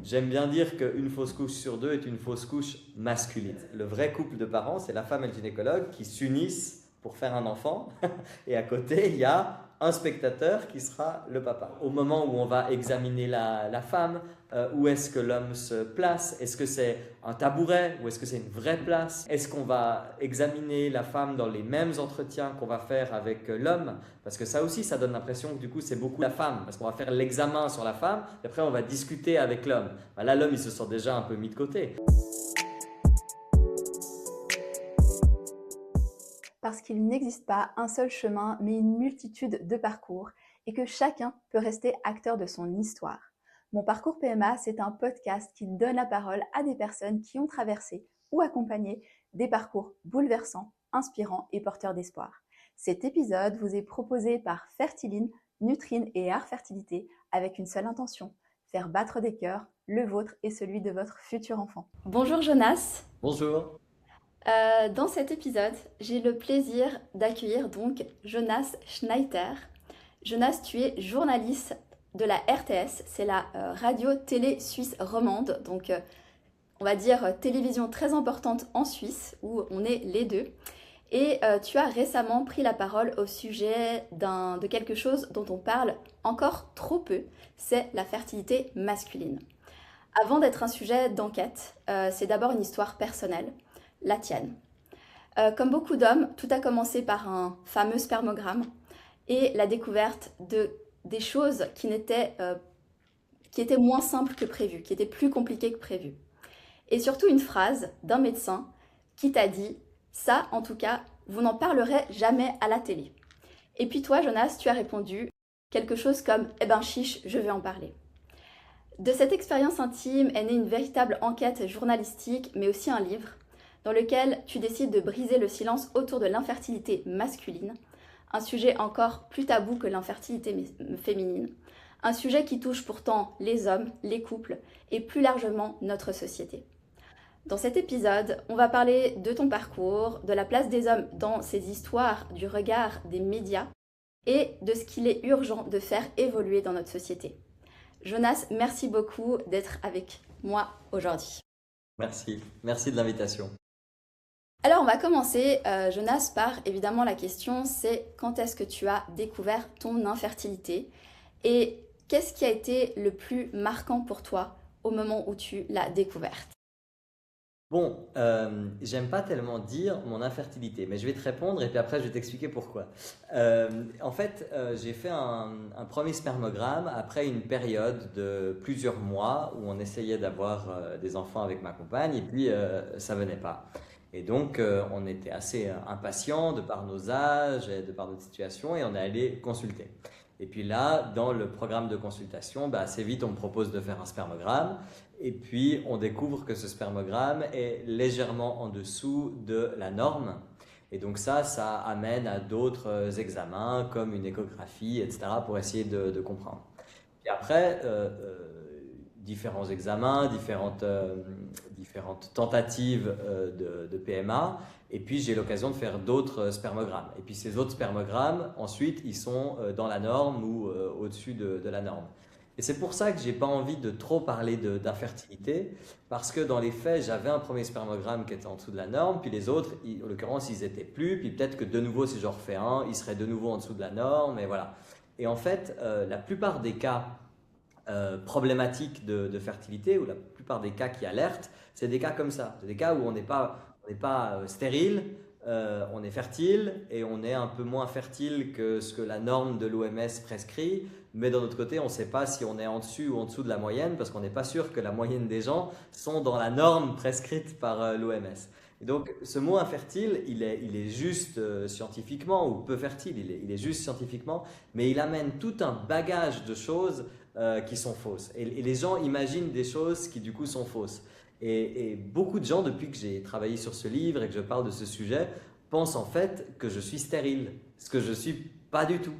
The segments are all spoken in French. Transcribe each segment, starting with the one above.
J'aime bien dire qu'une fausse couche sur deux est une fausse couche masculine. Le vrai couple de parents, c'est la femme et le gynécologue qui s'unissent pour faire un enfant. Et à côté, il y a un spectateur qui sera le papa. Au moment où on va examiner la femme, où est-ce que l'homme se place? Est-ce que c'est un tabouret ou est-ce que c'est une vraie place? Est-ce qu'on va examiner la femme dans les mêmes entretiens qu'on va faire avec l'homme? Parce que ça aussi, ça donne l'impression que du coup, c'est beaucoup la femme. Parce qu'on va faire l'examen sur la femme, et après on va discuter avec l'homme. Là, l'homme, il se sent déjà un peu mis de côté. Parce qu'il n'existe pas un seul chemin, mais une multitude de parcours, et que chacun peut rester acteur de son histoire. Mon parcours PMA, c'est un podcast qui donne la parole à des personnes qui ont traversé ou accompagné des parcours bouleversants, inspirants et porteurs d'espoir. Cet épisode vous est proposé par Fertiline, Nutrine et Art Fertilité avec une seule intention, faire battre des cœurs, le vôtre et celui de votre futur enfant. Bonjour Jonas. Bonjour. Dans cet épisode, j'ai le plaisir d'accueillir donc Jonas Schneider. Jonas, tu es journaliste de la RTS, c'est la radio-télé suisse romande, donc on va dire télévision très importante en Suisse, où on est les deux. Et tu as récemment pris la parole au sujet de quelque chose dont on parle encore trop peu, c'est la fertilité masculine. Avant d'être un sujet d'enquête, c'est d'abord une histoire personnelle, la tienne. Comme beaucoup d'hommes, tout a commencé par un fameux spermogramme et la découverte des choses qui étaient moins simples que prévu, qui étaient plus compliquées que prévu. Et surtout une phrase d'un médecin qui t'a dit « ça, en tout cas, vous n'en parlerez jamais à la télé ». Et puis toi, Jonas, tu as répondu quelque chose comme « eh ben chiche, je vais en parler ». De cette expérience intime est née une véritable enquête journalistique, mais aussi un livre, dans lequel tu décides de briser le silence autour de l'infertilité masculine, un sujet encore plus tabou que l'infertilité féminine, un sujet qui touche pourtant les hommes, les couples et plus largement notre société. Dans cet épisode, on va parler de ton parcours, de la place des hommes dans ces histoires, du regard des médias et de ce qu'il est urgent de faire évoluer dans notre société. Jonas, merci beaucoup d'être avec moi aujourd'hui. Merci de l'invitation. Alors on va commencer, Jonas, par évidemment la question, c'est quand est-ce que tu as découvert ton infertilité et qu'est-ce qui a été le plus marquant pour toi au moment où tu l'as découverte? Bon, j'aime pas tellement dire mon infertilité, mais je vais te répondre et puis après je vais t'expliquer pourquoi. En fait, j'ai fait un premier spermogramme après une période de plusieurs mois où on essayait d'avoir des enfants avec ma compagne et puis ça venait pas. Et donc, on était assez impatients de par nos âges et de par notre situation et on est allé consulter. Et puis là, dans le programme de consultation, assez vite, on me propose de faire un spermogramme. Et puis, on découvre que ce spermogramme est légèrement en dessous de la norme. Et donc ça amène à d'autres examens comme une échographie, etc. pour essayer de comprendre. Puis après, différents examens, différentes tentatives de PMA. Et puis, j'ai l'occasion de faire d'autres spermogrammes. Et puis, ces autres spermogrammes, ensuite, ils sont dans la norme ou au-dessus de la norme. Et c'est pour ça que je n'ai pas envie de trop parler d'infertilité, parce que dans les faits, j'avais un premier spermogramme qui était en dessous de la norme, puis les autres, en l'occurrence, ils n'étaient plus, puis peut-être que de nouveau, si j'en refais un, ils seraient de nouveau en dessous de la norme, et voilà. Et en fait, la plupart des cas problématiques de fertilité, ou la plupart des cas qui alertent, c'est des cas comme ça. C'est des cas où on n'est pas stérile, on est fertile et on est un peu moins fertile que ce que la norme de l'OMS prescrit, mais d'un autre côté, on ne sait pas si on est en dessus ou en dessous de la moyenne parce qu'on n'est pas sûr que la moyenne des gens sont dans la norme prescrite par l'OMS. Et donc, ce mot infertile, il est juste scientifiquement, ou peu fertile, il est juste scientifiquement, mais il amène tout un bagage de choses qui sont fausses. Et les gens imaginent des choses qui, du coup, sont fausses. Et beaucoup de gens, depuis que j'ai travaillé sur ce livre et que je parle de ce sujet, pensent en fait que je suis stérile, ce que je ne suis pas du tout.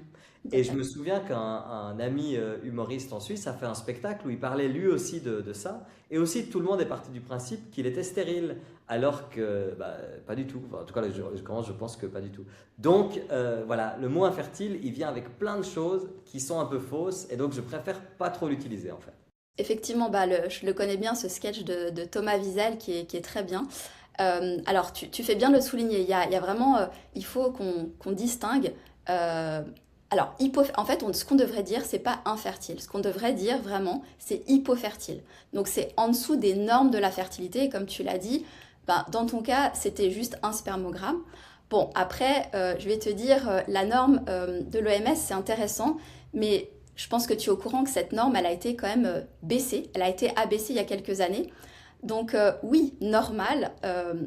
Et je me souviens qu'un ami humoriste en Suisse a fait un spectacle où il parlait lui aussi de ça. Et aussi, tout le monde est parti du principe qu'il était stérile, alors que pas du tout. Enfin, en tout cas, je pense que pas du tout. Donc, voilà, le mot infertile, il vient avec plein de choses qui sont un peu fausses. Et donc, je préfère pas trop l'utiliser en fait. Effectivement, bah, je le connais bien, ce sketch de Thomas Wiesel qui est très bien. Alors, tu fais bien de le souligner. Il y a vraiment, il faut qu'on distingue. euh, alors, en fait, ce qu'on devrait dire, c'est pas infertile. Ce qu'on devrait dire vraiment, c'est hypofertile. Donc, c'est en dessous des normes de la fertilité. Et comme tu l'as dit, ben, dans ton cas, c'était juste un spermogramme. Bon, après, je vais te dire, la norme de l'OMS, c'est intéressant, mais je pense que tu es au courant que cette norme, elle a été quand même baissée. Elle a été abaissée il y a quelques années. Donc oui, normal,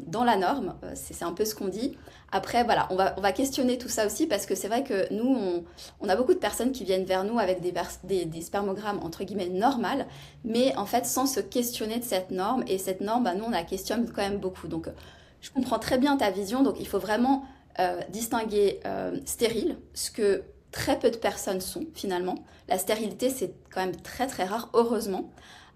dans la norme, c'est un peu ce qu'on dit. Après, voilà, on va questionner tout ça aussi parce que c'est vrai que nous, on a beaucoup de personnes qui viennent vers nous avec des spermogrammes entre guillemets normales, mais en fait sans se questionner de cette norme. Et cette norme, bah, nous, on la questionne quand même beaucoup. Donc je comprends très bien ta vision. Donc il faut vraiment distinguer stérile, ce que très peu de personnes sont finalement. La stérilité, c'est quand même très très rare, heureusement.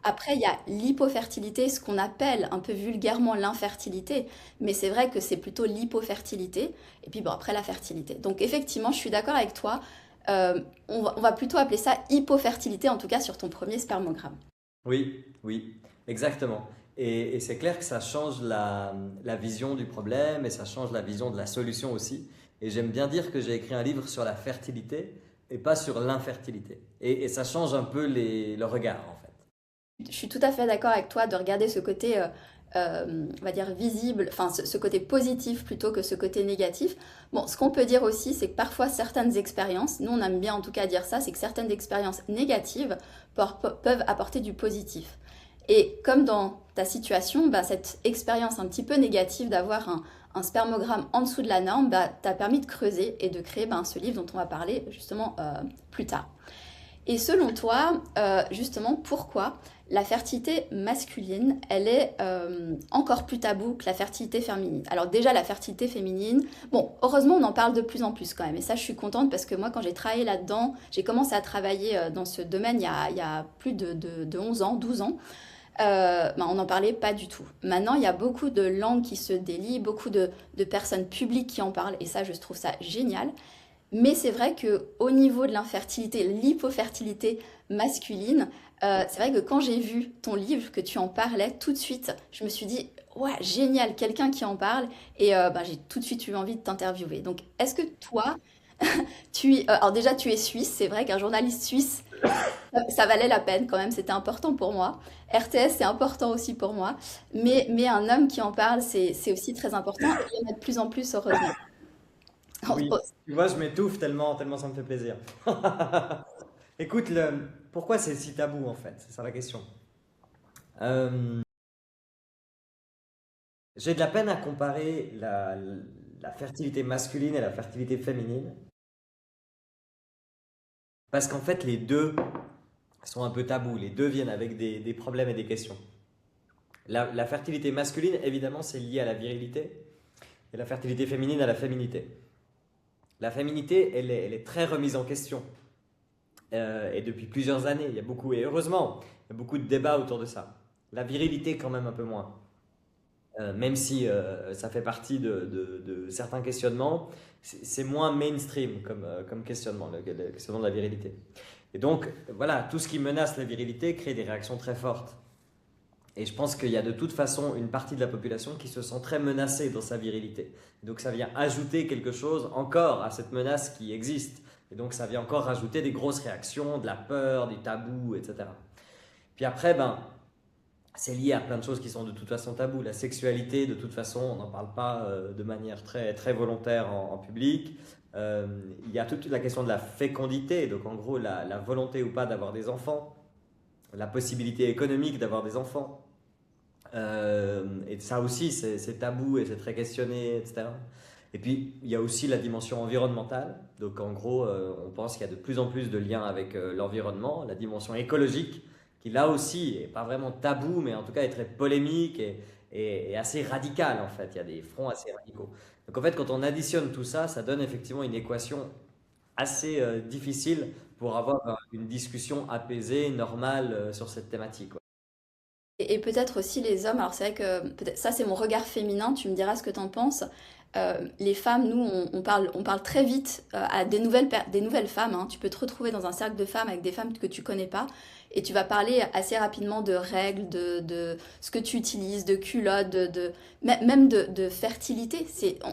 Après, il y a l'hypofertilité, ce qu'on appelle un peu vulgairement l'infertilité, mais c'est vrai que c'est plutôt l'hypofertilité, et puis bon, après la fertilité. Donc effectivement, je suis d'accord avec toi, on va plutôt appeler ça hypofertilité, en tout cas sur ton premier spermogramme. Oui, oui, exactement. Et c'est clair que ça change la vision du problème et ça change la vision de la solution aussi. Et j'aime bien dire que j'ai écrit un livre sur la fertilité et pas sur l'infertilité. Et ça change un peu le regard en fait. Je suis tout à fait d'accord avec toi de regarder ce côté, on va dire, visible, enfin ce côté positif plutôt que ce côté négatif. Bon, ce qu'on peut dire aussi, c'est que parfois certaines expériences, nous on aime bien en tout cas dire ça, c'est que certaines expériences négatives peuvent apporter du positif. Et comme dans ta situation, bah, cette expérience un petit peu négative d'avoir un spermogramme en dessous de la norme, bah, t'a permis de creuser et de créer bah, ce livre dont on va parler justement plus tard. Et selon toi, justement, pourquoi la fertilité masculine, elle est encore plus taboue que la fertilité féminine? Alors déjà, la fertilité féminine, bon, heureusement, on en parle de plus en plus quand même. Et ça, je suis contente parce que moi, quand j'ai travaillé là-dedans, j'ai commencé à travailler dans ce domaine il y a plus de 11 ans, 12 ans. Ben, on n'en parlait pas du tout. Maintenant, il y a beaucoup de langues qui se délient, beaucoup de personnes publiques qui en parlent, et ça, je trouve ça génial. Mais c'est vrai que au niveau de l'infertilité, l'hypofertilité masculine, c'est vrai que quand j'ai vu ton livre, que tu en parlais, tout de suite, je me suis dit, ouais, génial, quelqu'un qui en parle, et ben, j'ai tout de suite eu envie de t'interviewer. Donc, est-ce que toi, alors déjà, tu es suisse, c'est vrai qu'un journaliste suisse, ça valait la peine quand même, c'était important pour moi. RTS, c'est important aussi pour moi, mais un homme qui en parle, c'est aussi très important, et il y en a de plus en plus, heureusement. Oui, tu vois, je m'étouffe tellement ça me fait plaisir. Écoute, pourquoi c'est si tabou en fait? C'est ça la question. Euh, j'ai de la peine à comparer la fertilité masculine et la fertilité féminine parce qu'en fait les deux sont un peu tabous. Les deux viennent avec des problèmes et des questions. La fertilité masculine, évidemment, c'est lié à la virilité et la fertilité féminine à la féminité. La féminité, elle est très remise en question. Et depuis plusieurs années, il y a beaucoup, et heureusement, il y a beaucoup de débats autour de ça. La virilité, quand même un peu moins. Même si ça fait partie de certains questionnements, c'est moins mainstream comme questionnement, le questionnement de la virilité. Et donc, voilà, tout ce qui menace la virilité crée des réactions très fortes. Et je pense qu'il y a de toute façon une partie de la population qui se sent très menacée dans sa virilité. Et donc ça vient ajouter quelque chose encore à cette menace qui existe. Et donc ça vient encore rajouter des grosses réactions, de la peur, des tabous, etc. Puis après, ben, c'est lié à plein de choses qui sont de toute façon tabous. La sexualité, de toute façon, on n'en parle pas de manière très, très volontaire en public. Euh, il y a toute la question de la fécondité, donc en gros la volonté ou pas d'avoir des enfants, la possibilité économique d'avoir des enfants. Et ça aussi, c'est tabou et c'est très questionné, etc. Et puis, il y a aussi la dimension environnementale. Donc, en gros, on pense qu'il y a de plus en plus de liens avec l'environnement, la dimension écologique, qui là aussi est pas vraiment tabou, mais en tout cas est très polémique et assez radicale, en fait. Il y a des fronts assez radicaux. Donc, en fait, quand on additionne tout ça, ça donne effectivement une équation assez difficile pour avoir une discussion apaisée, normale sur cette thématique, ouais. Et peut-être aussi les hommes, alors c'est vrai que ça c'est mon regard féminin, tu me diras ce que t'en penses. Les femmes, nous on parle très vite à des nouvelles femmes, hein. Tu peux te retrouver dans un cercle de femmes avec des femmes que tu connais pas et tu vas parler assez rapidement de règles, de ce que tu utilises, de culottes, même de fertilité.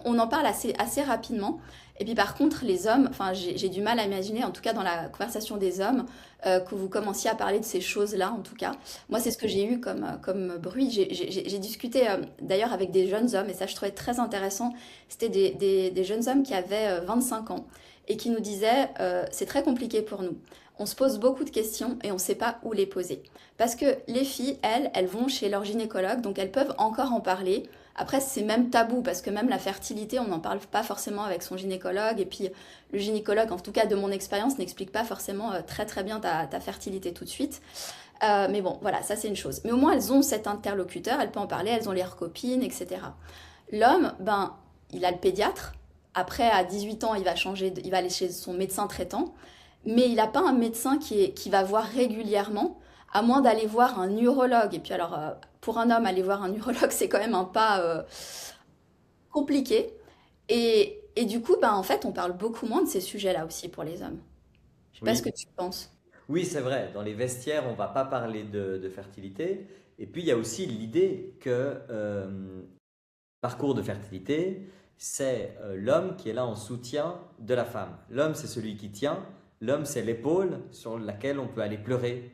On en parle assez rapidement. Et puis par contre, les hommes, enfin j'ai du mal à imaginer, en tout cas dans la conversation des hommes, que vous commenciez à parler de ces choses-là, en tout cas. Moi, c'est ce que j'ai eu comme bruit. J'ai discuté d'ailleurs avec des jeunes hommes, et ça je trouvais très intéressant. C'était des jeunes hommes qui avaient 25 ans et qui nous disaient, c'est très compliqué pour nous. On se pose beaucoup de questions et on ne sait pas où les poser. Parce que les filles, elles vont chez leur gynécologue, donc elles peuvent encore en parler. Après, c'est même tabou parce que même la fertilité, on n'en parle pas forcément avec son gynécologue. Et puis, le gynécologue, en tout cas de mon expérience, n'explique pas forcément très très bien ta fertilité tout de suite. Mais bon, voilà, ça c'est une chose. Mais au moins, elles ont cet interlocuteur, elles peuvent en parler, elles ont leurs copines, etc. L'homme, ben, il a le pédiatre. Après, à 18 ans, il va aller chez son médecin traitant. Mais il n'a pas un médecin qui va voir régulièrement, à moins d'aller voir un urologue. Et puis alors, pour un homme, aller voir un urologue, c'est quand même un pas compliqué. Et du coup, ben, en fait, on parle beaucoup moins de ces sujets-là aussi pour les hommes. Je sais pas ce Oui, que tu penses. oui, c'est vrai. Dans les vestiaires, on va pas parler de fertilité. Et puis, il y a aussi l'idée que parcours de fertilité, c'est l'homme qui est là en soutien de la femme. L'homme, c'est celui qui tient. L'homme, c'est l'épaule sur laquelle on peut aller pleurer.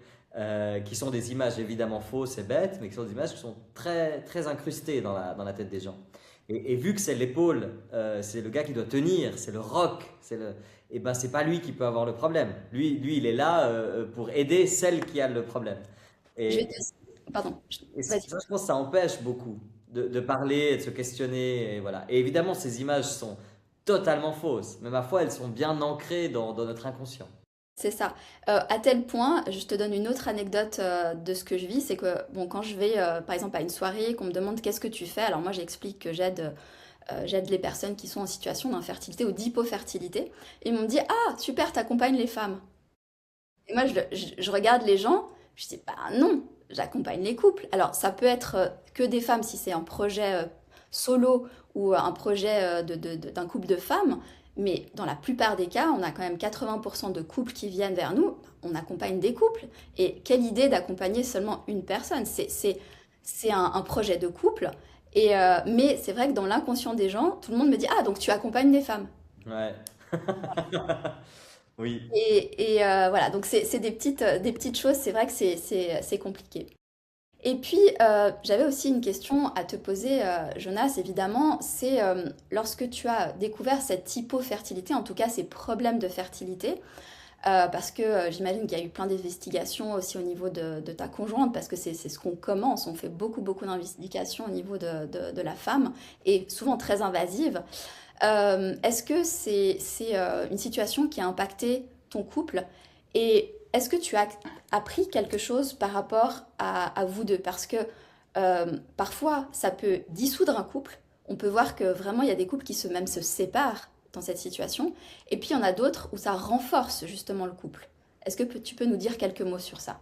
Qui sont des images évidemment fausses et bêtes, mais qui sont des images qui sont très, très incrustées dans la tête des gens. Et vu que c'est l'épaule, c'est le gars qui doit tenir, c'est le roc, et ben c'est pas lui qui peut avoir le problème. Lui, il est là pour aider celle qui a le problème. Je vais Et, te... Pardon, et vas-y. ça, je pense que ça empêche beaucoup de parler, de se questionner, et voilà. Et évidemment, ces images sont totalement fausses, mais ma foi, elles sont bien ancrées dans notre inconscient. C'est ça. À tel point, je te donne une autre anecdote de ce que je vis, c'est que bon, quand je vais par exemple à une soirée, qu'on me demande qu'est-ce que tu fais, alors moi j'explique que j'aide les personnes qui sont en situation d'infertilité ou d'hypofertilité, et ils m'ont dit ah super, t'accompagnes les femmes. Et moi je regarde les gens, je dis bah non, j'accompagne les couples. Alors ça peut être que des femmes si c'est un projet solo ou un projet d'un couple de femmes. Mais dans la plupart des cas, on a quand même 80% de couples qui viennent vers nous. On accompagne des couples. Et quelle idée d'accompagner seulement une personne? C'est un projet de couple. Mais c'est vrai que dans l'inconscient des gens, tout le monde me dit ah, donc tu accompagnes des femmes. Ouais. Oui. Voilà, donc c'est des petites choses. C'est vrai que c'est compliqué. Et puis, j'avais aussi une question à te poser, Jonas, évidemment. C'est lorsque tu as découvert cette hypofertilité, en tout cas ces problèmes de fertilité, parce que j'imagine qu'il y a eu plein d'investigations aussi au niveau de ta conjointe, parce que c'est ce qu'on commence, on fait beaucoup, beaucoup d'investigations au niveau de la femme, et souvent très invasives. Est-ce que c'est une situation qui a impacté ton couple? Et est-ce que tu as appris quelque chose par rapport à vous deux? Parce que parfois, ça peut dissoudre un couple. On peut voir que vraiment, il y a des couples qui même se séparent dans cette situation. Et puis, il y en a d'autres où ça renforce justement le couple. Est-ce que tu peux nous dire quelques mots sur ça?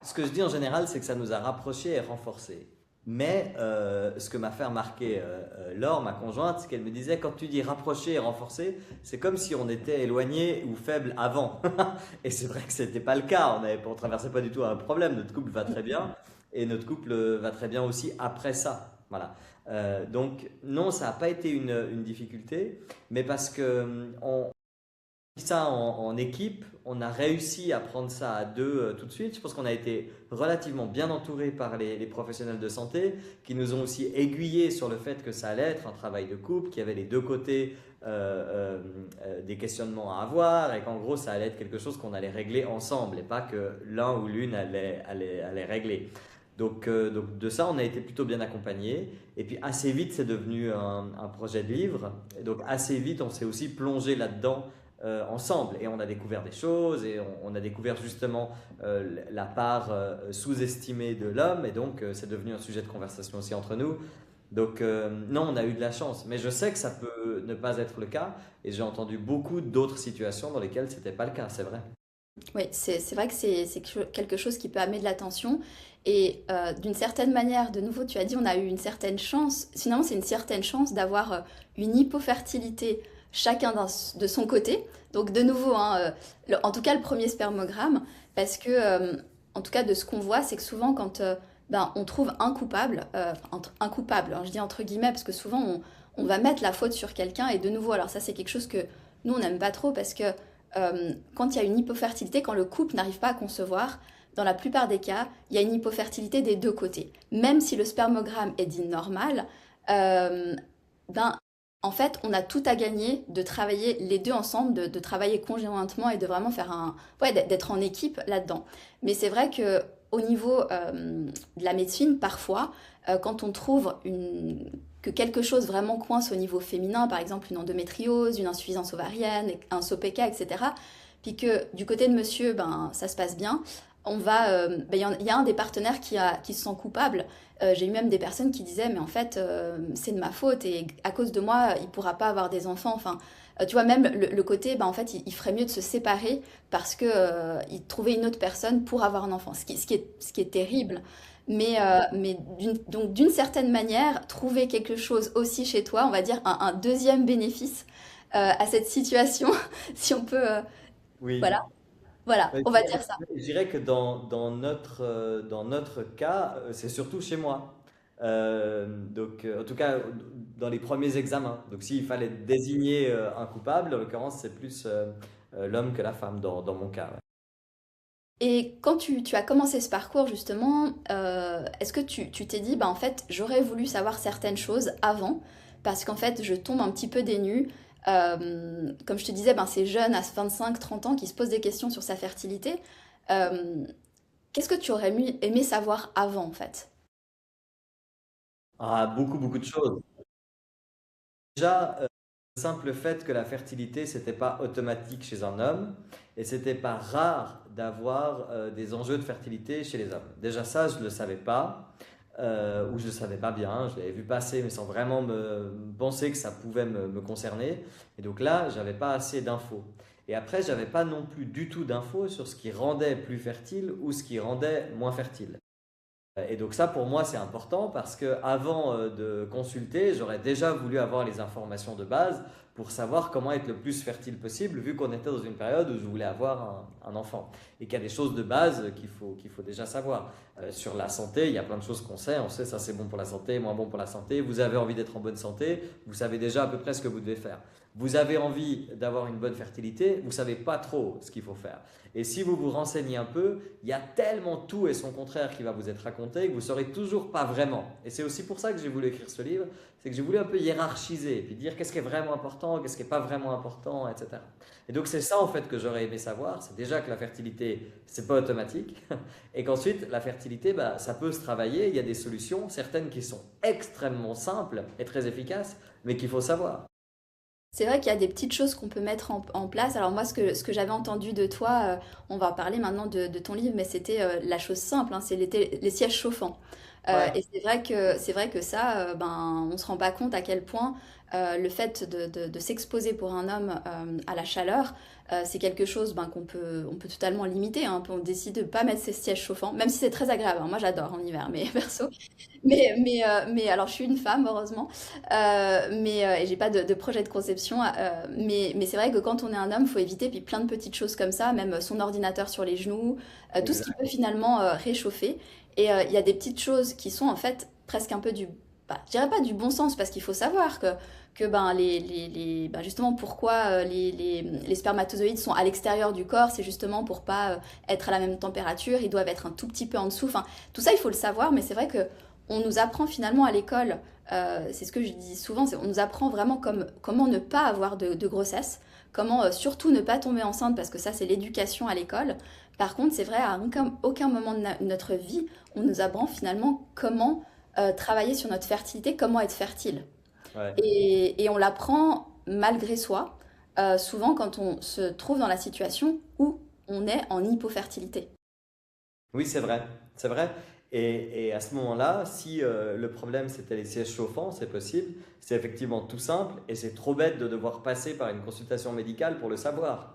Ce que je dis en général, c'est que ça nous a rapprochés et renforcés. Mais ce que m'a fait remarquer Laure, ma conjointe, c'est qu'elle me disait quand tu dis rapprocher et renforcer, c'est comme si on était éloigné ou faible avant. Et c'est vrai que ce n'était pas le cas. On traversait pas du tout un problème. Notre couple va très bien et notre couple va très bien aussi après ça. Voilà. Donc non, ça n'a pas été une difficulté, mais parce que ça en équipe, on a réussi à prendre ça à deux tout de suite. Je pense qu'on a été relativement bien entouré par les professionnels de santé qui nous ont aussi aiguillés sur le fait que ça allait être un travail de couple, qu'il y avait les deux côtés des questionnements à avoir et qu'en gros ça allait être quelque chose qu'on allait régler ensemble et pas que l'un ou l'une allait régler. Donc de ça, on a été plutôt bien accompagnés. Et puis assez vite, c'est devenu un projet de livre. Et donc assez vite, on s'est aussi plongé là-dedans ensemble et on a découvert des choses et on a découvert justement la part sous-estimée de l'homme et donc c'est devenu un sujet de conversation aussi entre nous. Donc non, on a eu de la chance, mais je sais que ça peut ne pas être le cas et j'ai entendu beaucoup d'autres situations dans lesquelles c'était pas le cas, c'est vrai. Oui, c'est vrai que c'est quelque chose qui peut amener de l'attention. Et d'une certaine manière, de nouveau, tu as dit on a eu une certaine chance. Finalement, c'est une certaine chance d'avoir une hypofertilité chacun de son côté. Donc de nouveau, hein, en tout cas le premier spermogramme, parce que en tout cas de ce qu'on voit, c'est que souvent quand on trouve un coupable, un coupable, hein, je dis entre guillemets, parce que souvent on va mettre la faute sur quelqu'un, et de nouveau, alors ça c'est quelque chose que nous on n'aime pas trop, parce que quand il y a une hypofertilité, quand le couple n'arrive pas à concevoir, dans la plupart des cas, il y a une hypofertilité des deux côtés. Même si le spermogramme est dit normal, euh, ben, en fait, on a tout à gagner de travailler les deux ensemble, de travailler conjointement et de vraiment faire ouais, d'être en équipe là-dedans. Mais c'est vrai que au niveau de la médecine, parfois, quand on trouve que quelque chose vraiment coince au niveau féminin, par exemple une endométriose, une insuffisance ovarienne, un SOPK, etc., puis que du côté de monsieur, ben, ça se passe bien, il y a un des partenaires qui se sent coupable. J'ai eu même des personnes qui disaient, mais en fait, c'est de ma faute et à cause de moi, il pourra pas avoir des enfants. Enfin, tu vois, même le côté, ben, en fait, il ferait mieux de se séparer parce que il trouvait une autre personne pour avoir un enfant, ce qui est terrible. Mais donc d'une certaine manière, trouver quelque chose aussi chez toi, on va dire un deuxième bénéfice à cette situation, si on peut, Oui. voilà, voilà, Ouais, on va dire ça. je dirais que dans notre cas, c'est surtout chez moi. Donc, en tout cas, dans les premiers examens. Donc, s'il fallait désigner un coupable, en l'occurrence, c'est plus l'homme que la femme dans mon cas. Ouais. Et quand tu as commencé ce parcours, justement, est-ce que tu t'es dit, bah, en fait, j'aurais voulu savoir certaines choses avant, parce qu'en fait, je tombe un petit peu des nues. Comme je te disais, ben, c'est jeune, à 25-30 ans, qui se pose des questions sur sa fertilité. Euh, Qu'est-ce que tu aurais aimé savoir avant, en fait? Ah, beaucoup, beaucoup de choses. Déjà, le simple fait que la fertilité, c'était pas automatique chez un homme et c'était pas rare d'avoir des enjeux de fertilité chez les hommes. Déjà ça, je le savais pas ou je le savais pas bien. Je l'avais vu passer, mais sans vraiment me penser que ça pouvait me concerner. Et donc là, j'avais pas assez d'infos. Et après, j'avais pas non plus du tout d'infos sur ce qui rendait plus fertile ou ce qui rendait moins fertile. Et donc ça, pour moi, c'est important parce que avant de consulter, j'aurais déjà voulu avoir les informations de base pour savoir comment être le plus fertile possible, vu qu'on était dans une période où je voulais avoir un enfant. Et qu'il y a des choses de base qu'il faut déjà savoir. Sur la santé, il y a plein de choses qu'on sait. On sait ça c'est bon pour la santé, moins bon pour la santé. Vous avez envie d'être en bonne santé, vous savez déjà à peu près ce que vous devez faire. Vous avez envie d'avoir une bonne fertilité, vous ne savez pas trop ce qu'il faut faire. Et si vous vous renseignez un peu, il y a tellement tout et son contraire qui va vous être raconté que vous ne saurez toujours pas vraiment. Et c'est aussi pour ça que j'ai voulu écrire ce livre, c'est que j'ai voulu un peu hiérarchiser, et puis dire qu'est-ce qui est vraiment important, qu'est-ce qui n'est pas vraiment important, etc. Et donc c'est ça en fait que j'aurais aimé savoir, c'est déjà que la fertilité, c'est pas automatique, et qu'ensuite la fertilité, bah, ça peut se travailler, il y a des solutions, certaines qui sont extrêmement simples et très efficaces, mais qu'il faut savoir. C'est vrai qu'il y a des petites choses qu'on peut mettre en place. Alors moi, ce que j'avais entendu de toi, on va parler maintenant de ton livre, mais c'était la chose simple, hein, c'est les sièges chauffants. Ouais. Et c'est vrai que ça, ben, on se rend pas compte à quel point le fait de s'exposer pour un homme à la chaleur, c'est quelque chose ben, on peut totalement limiter, hein. On décide de pas mettre ces sièges chauffants, même si c'est très agréable, hein. Moi, j'adore en hiver, mais perso. Mais alors, je suis une femme, heureusement, et j'ai pas de projet de conception. Mais c'est vrai que quand on est un homme, faut éviter puis plein de petites choses comme ça, même son ordinateur sur les genoux, tout ce qui peut finalement réchauffer. Et il y a des petites choses qui sont en fait presque un peu bah, je dirais pas du bon sens, parce qu'il faut savoir que ben, ben, justement pourquoi les spermatozoïdes sont à l'extérieur du corps, c'est justement pour pas être à la même température, ils doivent être un tout petit peu en dessous. Enfin, tout ça, il faut le savoir, mais c'est vrai que on nous apprend finalement à l'école, c'est ce que je dis souvent, on nous apprend vraiment comment ne pas avoir de grossesse, comment surtout ne pas tomber enceinte, parce que ça, c'est l'éducation à l'école. Par contre, c'est vrai, à aucun moment de notre vie, on nous apprend finalement comment travailler sur notre fertilité, comment être fertile. Ouais. Et on l'apprend malgré soi, souvent quand on se trouve dans la situation où on est en hypofertilité. Oui, c'est vrai, c'est vrai. Et à ce moment-là, si le problème c'était les sièges chauffants, c'est possible, c'est effectivement tout simple et c'est trop bête de devoir passer par une consultation médicale pour le savoir.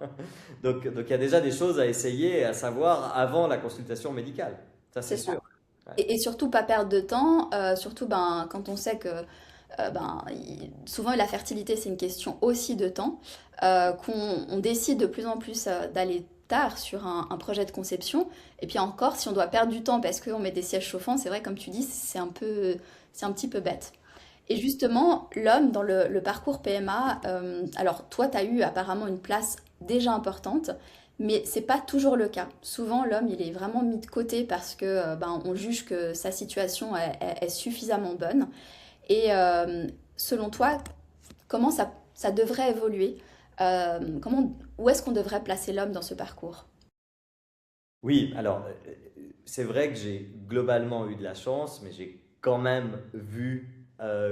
Donc il y a déjà des choses à essayer et à savoir avant la consultation médicale. Ça, c'est C'est ça. sûr. Ouais. Et surtout pas perdre de temps, surtout ben, quand on sait que souvent la fertilité c'est une question aussi de temps, qu'on on décide de plus en plus d'aller tard sur un projet de conception. Et puis encore, si on doit perdre du temps parce qu'on met des sièges chauffants, c'est vrai, comme tu dis, c'est un petit peu bête. Et justement, l'homme dans le parcours PMA, alors toi, tu as eu apparemment une place déjà importante, mais c'est pas toujours le cas. Souvent, l'homme, il est vraiment mis de côté parce que ben, on juge que sa situation est suffisamment bonne. Et selon toi, comment ça devrait évoluer? Où est-ce qu'on devrait placer l'homme dans ce parcours? Oui, alors c'est vrai que j'ai globalement eu de la chance, mais j'ai quand même vu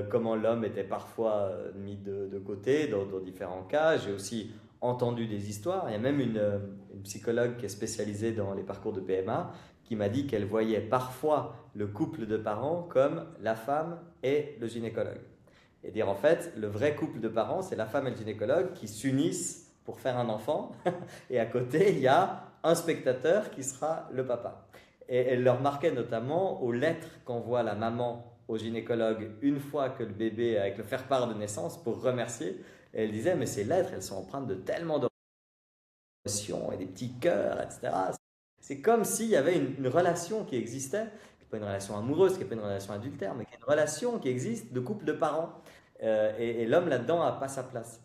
comment l'homme était parfois mis de côté dans différents cas. J'ai aussi entendu des histoires. Il y a même une psychologue qui est spécialisée dans les parcours de PMA qui m'a dit qu'elle voyait parfois le couple de parents comme la femme et le gynécologue. Et dire en fait, le vrai couple de parents, c'est la femme et le gynécologue qui s'unissent pour faire un enfant. Et à côté, il y a un spectateur qui sera le papa. Et elle le remarquait notamment aux lettres qu'envoie la maman au gynécologue une fois que le bébé, avec le faire-part de naissance, pour remercier. Et elle disait, mais ces lettres, elles sont empreintes de tellement d'émotions et des petits cœurs, etc. C'est comme s'il y avait une relation qui existait, qui n'est pas une relation amoureuse, qui n'est pas une relation adultère, mais qui est une relation qui existe de couple de parents. Et l'homme là-dedans n'a pas sa place.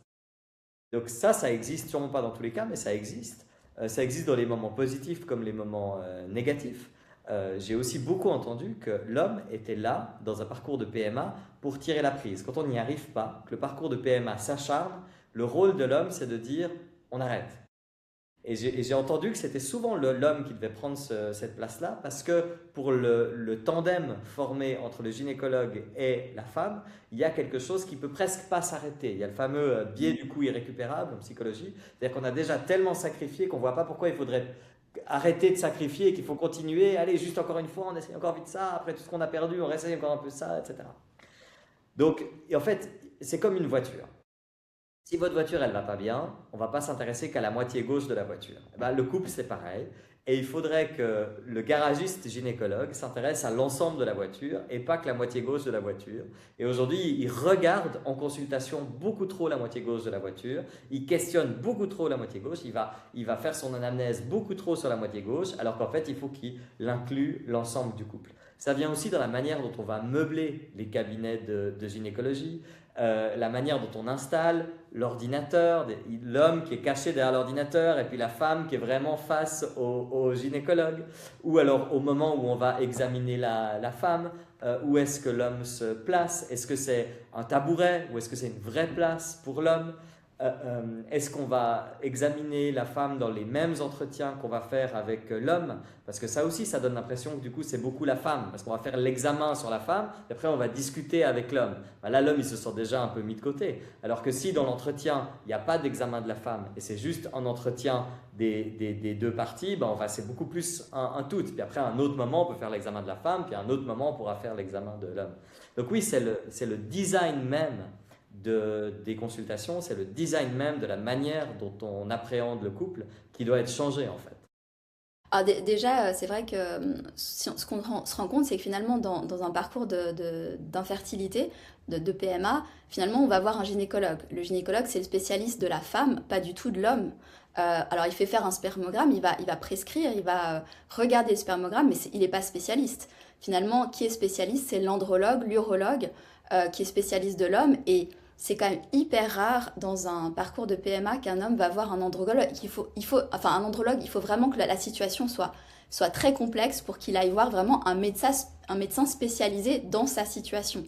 Donc ça existe sûrement pas dans tous les cas, mais ça existe. Ça existe dans les moments positifs comme les moments négatifs. J'ai aussi beaucoup entendu que l'homme était là, dans un parcours de PMA, pour tirer la prise. Quand on n'y arrive pas, que le parcours de PMA s'acharne, le rôle de l'homme, c'est de dire on arrête. Et j'ai entendu que c'était souvent l'homme qui devait prendre cette place-là parce que pour le tandem formé entre le gynécologue et la femme, il y a quelque chose qui peut presque pas s'arrêter. Il y a le fameux biais du coup irrécupérable en psychologie. C'est-à-dire qu'on a déjà tellement sacrifié qu'on ne voit pas pourquoi il faudrait arrêter de sacrifier et qu'il faut continuer. Allez, juste encore une fois, on essaye encore vite ça. Après tout ce qu'on a perdu, on réessaye encore un peu ça, etc. Donc, et en fait, c'est comme une voiture. Si votre voiture, elle va pas bien, on va pas s'intéresser qu'à la moitié gauche de la voiture. Eh ben, le couple, c'est pareil. Et il faudrait que le garagiste gynécologue s'intéresse à l'ensemble de la voiture et pas que la moitié gauche de la voiture. Et aujourd'hui, il regarde en consultation beaucoup trop la moitié gauche de la voiture. Il questionne beaucoup trop la moitié gauche. Il va faire son anamnèse beaucoup trop sur la moitié gauche, alors qu'en fait, il faut qu'il inclue l'ensemble du couple. Ça vient aussi dans la manière dont on va meubler les cabinets de gynécologie, la manière dont on installe l'ordinateur, l'homme qui est caché derrière l'ordinateur et puis la femme qui est vraiment face au gynécologue, ou alors au moment où on va examiner la femme, où est-ce que l'homme se place? Est-ce que c'est un tabouret ou est-ce que c'est une vraie place pour l'homme? Est-ce qu'on va examiner la femme dans les mêmes entretiens qu'on va faire avec l'homme? Parce que ça aussi, ça donne l'impression que du coup, c'est beaucoup la femme. Parce qu'on va faire l'examen sur la femme, et après on va discuter avec l'homme. Ben là, l'homme, il se sent déjà un peu mis de côté. Alors que si dans l'entretien, il n'y a pas d'examen de la femme, et c'est juste un entretien des deux parties, ben c'est beaucoup plus un tout. Puis après, à un autre moment, on peut faire l'examen de la femme, puis à un autre moment, on pourra faire l'examen de l'homme. Donc oui, c'est le design même des consultations, c'est le design même de la manière dont on appréhende le couple qui doit être changé en fait. Alors déjà, c'est vrai que ce qu'on se rend compte, c'est que finalement, dans un parcours d'infertilité, de PMA, finalement, on va voir un gynécologue. Le gynécologue, c'est le spécialiste de la femme, pas du tout de l'homme. Alors, il fait faire un spermogramme, il va prescrire, il va regarder le spermogramme, mais il n'est pas spécialiste. Finalement, qui est spécialiste? C'est l'andrologue, l'urologue, qui est spécialiste de l'homme. Et c'est quand même hyper rare dans un parcours de PMA qu'un homme va voir un andrologue. Enfin, un andrologue, il faut vraiment que la situation soit très complexe pour qu'il aille voir vraiment un médecin spécialisé dans sa situation.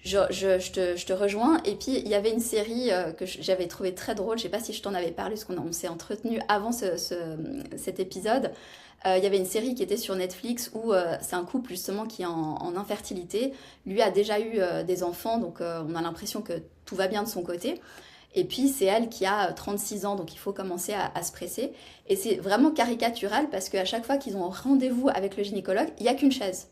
Je te rejoins. Et puis, il y avait une série que j'avais trouvé très drôle. Je sais pas si je t'en avais parlé, parce qu'on s'est entretenu avant cet épisode. Il y avait une série qui était sur Netflix où c'est un couple justement qui est en infertilité. Lui a déjà eu des enfants, donc on a l'impression que tout va bien de son côté. Et puis c'est elle qui a 36 ans, donc il faut commencer à se presser. Et c'est vraiment caricatural parce qu'à chaque fois qu'ils ont un rendez-vous avec le gynécologue, il n'y a qu'une chaise.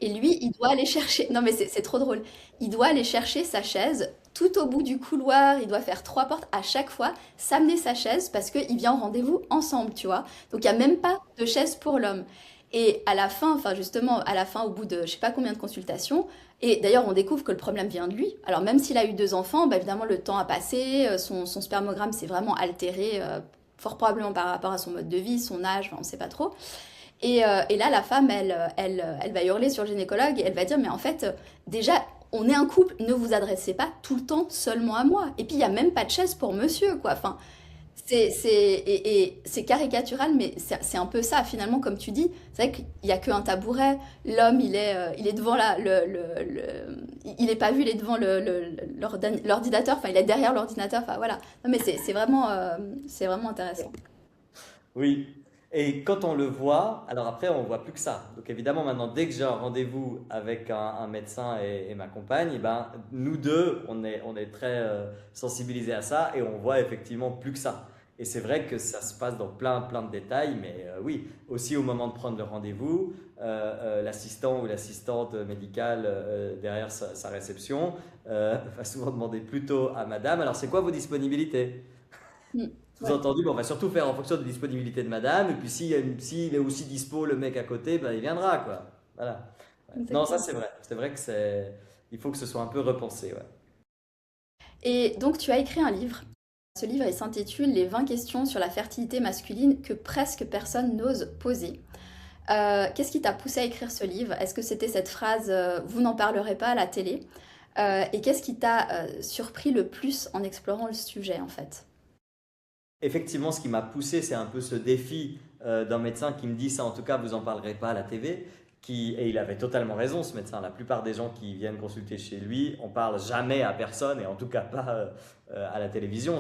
Et lui, il doit aller chercher. Non, mais c'est trop drôle. Il doit aller chercher sa chaise tout au bout du couloir. Il doit faire 3 portes à chaque fois, s'amener sa chaise parce qu'il vient au rendez-vous ensemble, tu vois. Donc, il n'y a même pas de chaise pour l'homme. Et à la fin, enfin justement, à la fin, au bout de je sais pas combien de consultations, et d'ailleurs, on découvre que le problème vient de lui. Alors, même s'il a eu 2 enfants, bah, évidemment, le temps a passé, son spermogramme s'est vraiment altéré fort probablement par rapport à son mode de vie, son âge, enfin, on ne sait pas trop. Et là, la femme, elle va hurler sur le gynécologue et elle va dire, mais en fait, déjà, on est un couple, ne vous adressez pas tout le temps seulement à moi. Et puis, il n'y a même pas de chaise pour monsieur, quoi. Enfin, c'est caricatural, mais c'est un peu ça, finalement, comme tu dis. C'est vrai qu'il n'y a qu'un tabouret. L'homme, il est devant il n'est pas vu, il est devant l'ordinateur. Enfin, il est derrière l'ordinateur. Enfin, voilà. Non, mais c'est vraiment intéressant. Oui. Et quand on le voit, alors après, on voit plus que ça. Donc évidemment, maintenant, dès que j'ai un rendez-vous avec un médecin et ma compagne, eh ben, nous deux, on est très sensibilisés à ça et on voit effectivement plus que ça. Et c'est vrai que ça se passe dans plein de détails, mais oui, aussi au moment de prendre le rendez-vous, l'assistant ou l'assistante médicale derrière sa réception va souvent demander plutôt à madame, alors c'est quoi vos disponibilités? Mm. Ouais, Sous-entendu, bon, on va surtout faire en fonction de la disponibilité de madame, et puis s'il est aussi dispo, le mec à côté, ben, il viendra, quoi. Voilà. Ouais. Non, ça exactement. c'est vrai. C'est vrai que il faut que ce soit un peu repensé, ouais. Et donc, tu as écrit un livre. Ce livre, il s'intitule Les 20 questions sur la fertilité masculine que presque personne n'ose poser. Qu'est-ce qui t'a poussé à écrire ce livre? Est-ce que c'était cette phrase Vous n'en parlerez pas à la télé? Et qu'est-ce qui t'a surpris le plus en explorant le sujet, en fait? Effectivement, ce qui m'a poussé, c'est un peu ce défi d'un médecin qui me dit ça, en tout cas, vous en parlerez pas à la TV. Et il avait totalement raison, ce médecin. La plupart des gens qui viennent consulter chez lui, on parle jamais à personne, et en tout cas pas à la télévision.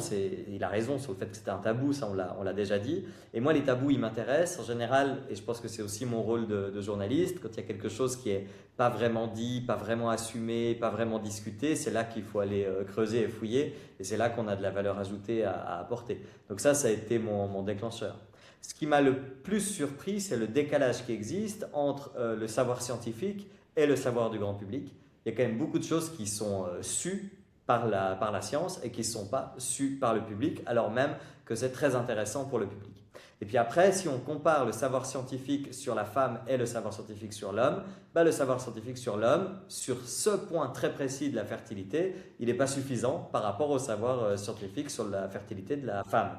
Il a raison sur le fait que c'était un tabou, ça on l'a déjà dit. Et moi, les tabous, ils m'intéressent en général, et je pense que c'est aussi mon rôle de journaliste. Quand il y a quelque chose qui est pas vraiment dit, pas vraiment assumé, pas vraiment discuté, c'est là qu'il faut aller creuser et fouiller, et c'est là qu'on a de la valeur ajoutée à apporter. Donc ça a été mon déclencheur. Ce qui m'a le plus surpris, c'est le décalage qui existe entre le savoir scientifique et le savoir du grand public. Il y a quand même beaucoup de choses qui sont sues par la science et qui ne sont pas sues par le public, alors même que c'est très intéressant pour le public. Et puis après, si on compare le savoir scientifique sur la femme et le savoir scientifique sur l'homme, bah, le savoir scientifique sur l'homme, sur ce point très précis de la fertilité, il n'est pas suffisant par rapport au savoir scientifique sur la fertilité de la femme.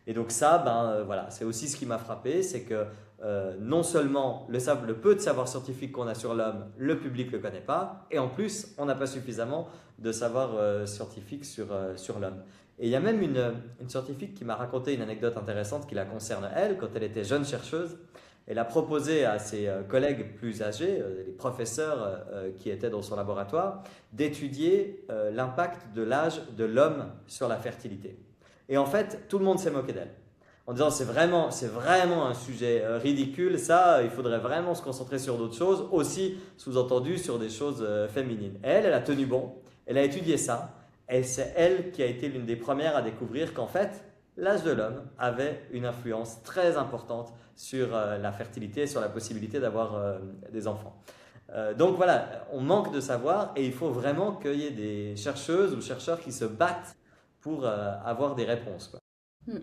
Et donc ça, voilà, c'est aussi ce qui m'a frappé, c'est que non seulement le peu de savoir scientifique qu'on a sur l'homme, le public ne le connaît pas, et en plus, on n'a pas suffisamment de savoir scientifique sur l'homme. Et il y a même une scientifique qui m'a raconté une anecdote intéressante qui la concerne elle, quand elle était jeune chercheuse. Elle a proposé à ses collègues plus âgés, les professeurs qui étaient dans son laboratoire, d'étudier l'impact de l'âge de l'homme sur la fertilité. Et en fait, tout le monde s'est moqué d'elle. En disant c'est vraiment un sujet ridicule, ça, il faudrait vraiment se concentrer sur d'autres choses, aussi sous-entendu sur des choses féminines. Et elle a tenu bon, elle a étudié ça, et c'est elle qui a été l'une des premières à découvrir qu'en fait, l'âge de l'homme avait une influence très importante sur la fertilité, sur la possibilité d'avoir des enfants. Donc voilà, on manque de savoir et il faut vraiment qu'il y ait des chercheuses ou chercheurs qui se battent pour avoir des réponses, quoi. Hmm.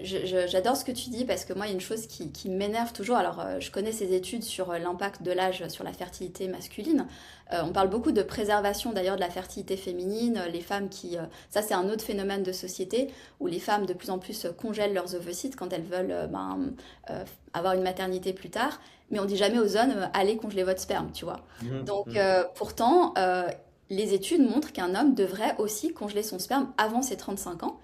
J'adore ce que tu dis parce que moi, il y a une chose qui m'énerve toujours. Alors, je connais ces études sur l'impact de l'âge sur la fertilité masculine. On parle beaucoup de préservation d'ailleurs de la fertilité féminine. Les femmes ça, c'est un autre phénomène de société où les femmes de plus en plus congèlent leurs ovocytes quand elles veulent avoir une maternité plus tard. Mais on dit jamais aux hommes, allez congeler votre sperme, tu vois. Mhm, Donc, mhm. pourtant, les études montrent qu'un homme devrait aussi congeler son sperme avant ses 35 ans.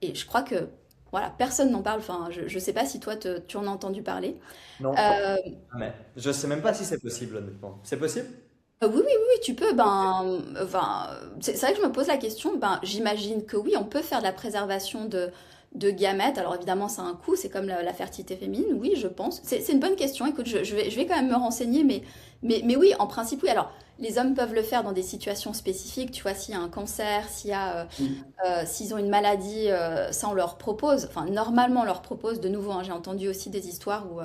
Et je crois que voilà, personne n'en parle. Enfin, je ne sais pas si toi, tu en as entendu parler. Non, Euh, mais je ne sais même pas si c'est possible, honnêtement. C'est possible? oui, tu peux. C'est vrai que je me pose la question. Ben, j'imagine que oui, on peut faire de la préservation de gamètes. Alors évidemment, ça a un coût. C'est comme la fertilité féminine. Oui, je pense. C'est une bonne question. Écoute, je vais quand même me renseigner. Mais oui, en principe, oui. Alors, les hommes peuvent le faire dans des situations spécifiques. Tu vois, s'il y a un cancer, Oui. s'ils ont une maladie, ça on leur propose. Enfin, normalement, on leur propose de nouveau, hein. J'ai entendu aussi des histoires où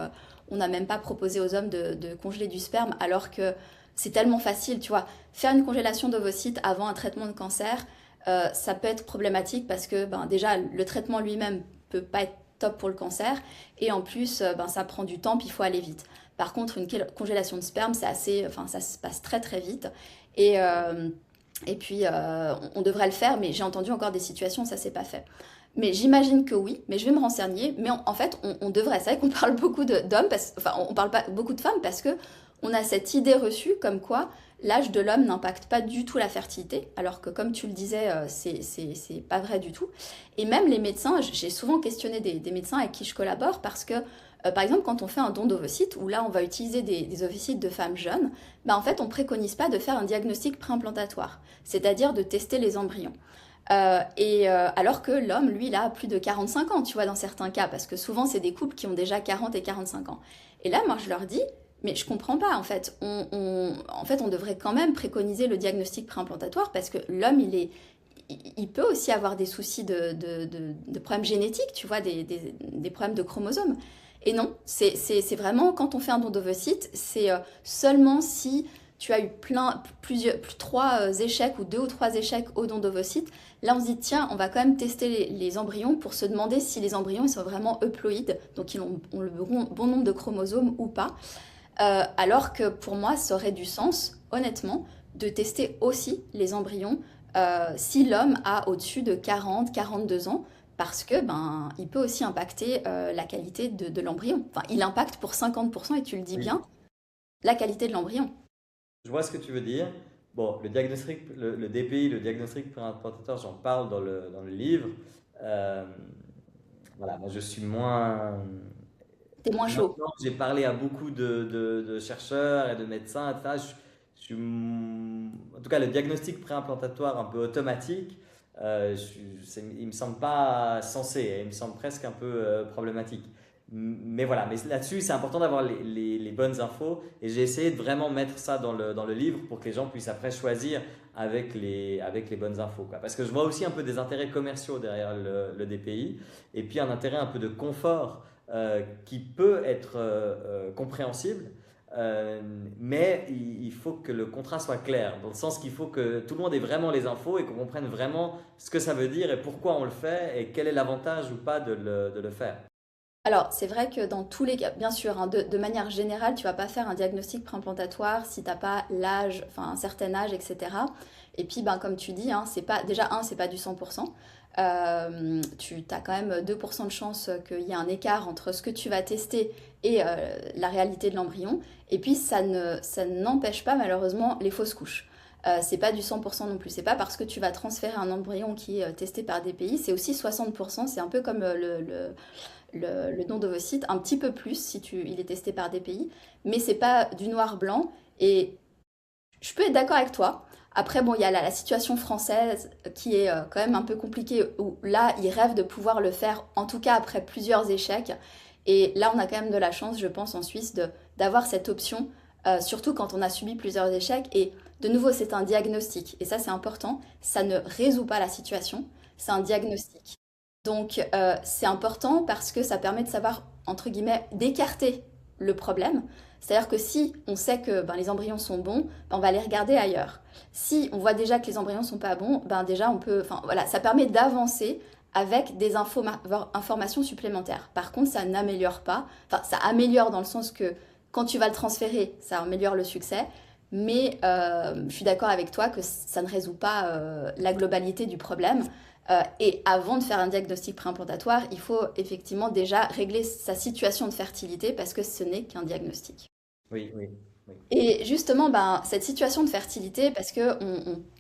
on n'a même pas proposé aux hommes de congeler du sperme, alors que c'est tellement facile, tu vois. Faire une congélation d'ovocytes avant un traitement de cancer, ça peut être problématique parce que ben, déjà, le traitement lui-même peut pas être top pour le cancer. Et en plus, ben, ça prend du temps, puis il faut aller vite. Par contre, une congélation de sperme, enfin, ça se passe très très vite. Et puis, on devrait le faire, mais j'ai entendu encore des situations où ça s'est pas fait. Mais j'imagine que oui, mais je vais me renseigner. Mais en fait, on devrait. C'est vrai qu'on parle beaucoup d'hommes, enfin, on parle pas beaucoup de femmes parce que on a cette idée reçue comme quoi l'âge de l'homme n'impacte pas du tout la fertilité, alors que comme tu le disais, c'est pas vrai du tout. Et même les médecins, j'ai souvent questionné des médecins avec qui je collabore parce que, par exemple, quand on fait un don d'ovocytes, où là on va utiliser des ovocytes de femmes jeunes, bah en fait on préconise pas de faire un diagnostic préimplantatoire, c'est-à-dire de tester les embryons. Alors que l'homme, lui, il a plus de 45 ans, tu vois, dans certains cas, parce que souvent, c'est des couples qui ont déjà 40 et 45 ans. Et là, moi, je leur dis, mais je comprends pas, en fait. En fait, on devrait quand même préconiser le diagnostic préimplantatoire, parce que l'homme, il peut aussi avoir des soucis de problèmes génétiques, tu vois, des problèmes de chromosomes. Et non, c'est vraiment, quand on fait un don d'ovocytes, c'est seulement si tu as eu trois échecs ou deux ou trois échecs au don d'ovocytes. Là, on se dit, tiens, on va quand même tester les embryons pour se demander si les embryons ils sont vraiment euploïdes, donc ils ont le bon nombre de chromosomes ou pas. Alors que pour moi, ça aurait du sens, honnêtement, de tester aussi les embryons si l'homme a au-dessus de 42 ans, parce que il peut aussi impacter la qualité de l'embryon. Enfin, il impacte pour 50%, et tu le dis Oui. bien, la qualité de l'embryon. Je vois ce que tu veux dire. Bon, le diagnostic, le DPI, le diagnostic préimplantatoire, j'en parle dans le livre. Euh, voilà, moi je suis moins. T'es moins chaud. Maintenant, j'ai parlé à beaucoup de chercheurs et de médecins, etc. En tout cas, le diagnostic préimplantatoire un peu automatique, il me semble pas sensé, et il me semble presque un peu problématique. Mais voilà, mais là-dessus, c'est important d'avoir les bonnes infos, et j'ai essayé de vraiment mettre ça dans le livre pour que les gens puissent après choisir avec les bonnes infos, quoi. Parce que je vois aussi un peu des intérêts commerciaux derrière le DPI, et puis un intérêt un peu de confort qui peut être compréhensible, euh, mais il faut que le contrat soit clair, dans le sens qu'il faut que tout le monde ait vraiment les infos et qu'on comprenne vraiment ce que ça veut dire et pourquoi on le fait et quel est l'avantage ou pas de le faire. Alors, c'est vrai que dans tous les cas, bien sûr, hein, de manière générale, tu vas pas faire un diagnostic préimplantatoire si t'as pas l'âge, enfin un certain âge, etc. Et puis, comme tu dis, hein, c'est pas, déjà, c'est pas du 100%. Tu as quand même 2% de chance qu'il y ait un écart entre ce que tu vas tester et la réalité de l'embryon. Et puis, ça n'empêche pas malheureusement les fausses couches. C'est pas du 100% non plus. C'est pas parce que tu vas transférer un embryon qui est testé par des pays, c'est aussi 60%. C'est un peu comme le don d'ovocytes, un petit peu plus si il est testé par des pays, mais c'est pas du noir-blanc. Et je peux être d'accord avec toi. Après, bon, il y a la situation française qui est quand même un peu compliquée, où là, ils rêvent de pouvoir le faire, en tout cas après plusieurs échecs. Et là, on a quand même de la chance, je pense, en Suisse, d'avoir cette option, surtout quand on a subi plusieurs échecs. Et de nouveau, c'est un diagnostic. Et ça, c'est important. Ça ne résout pas la situation. C'est un diagnostic. Donc, c'est important parce que ça permet de savoir, entre guillemets, d'écarter le problème. C'est-à-dire que si on sait que les embryons sont bons, on va les regarder ailleurs. Si on voit déjà que les embryons sont pas bons, déjà on peut, enfin voilà, ça permet d'avancer avec des informations supplémentaires. Par contre, ça n'améliore pas, enfin ça améliore dans le sens que quand tu vas le transférer, ça améliore le succès, mais je suis d'accord avec toi que ça ne résout pas la globalité du problème. Et avant de faire un diagnostic préimplantatoire, il faut effectivement déjà régler sa situation de fertilité parce que ce n'est qu'un diagnostic. Oui, oui, oui. Et justement, cette situation de fertilité, parce que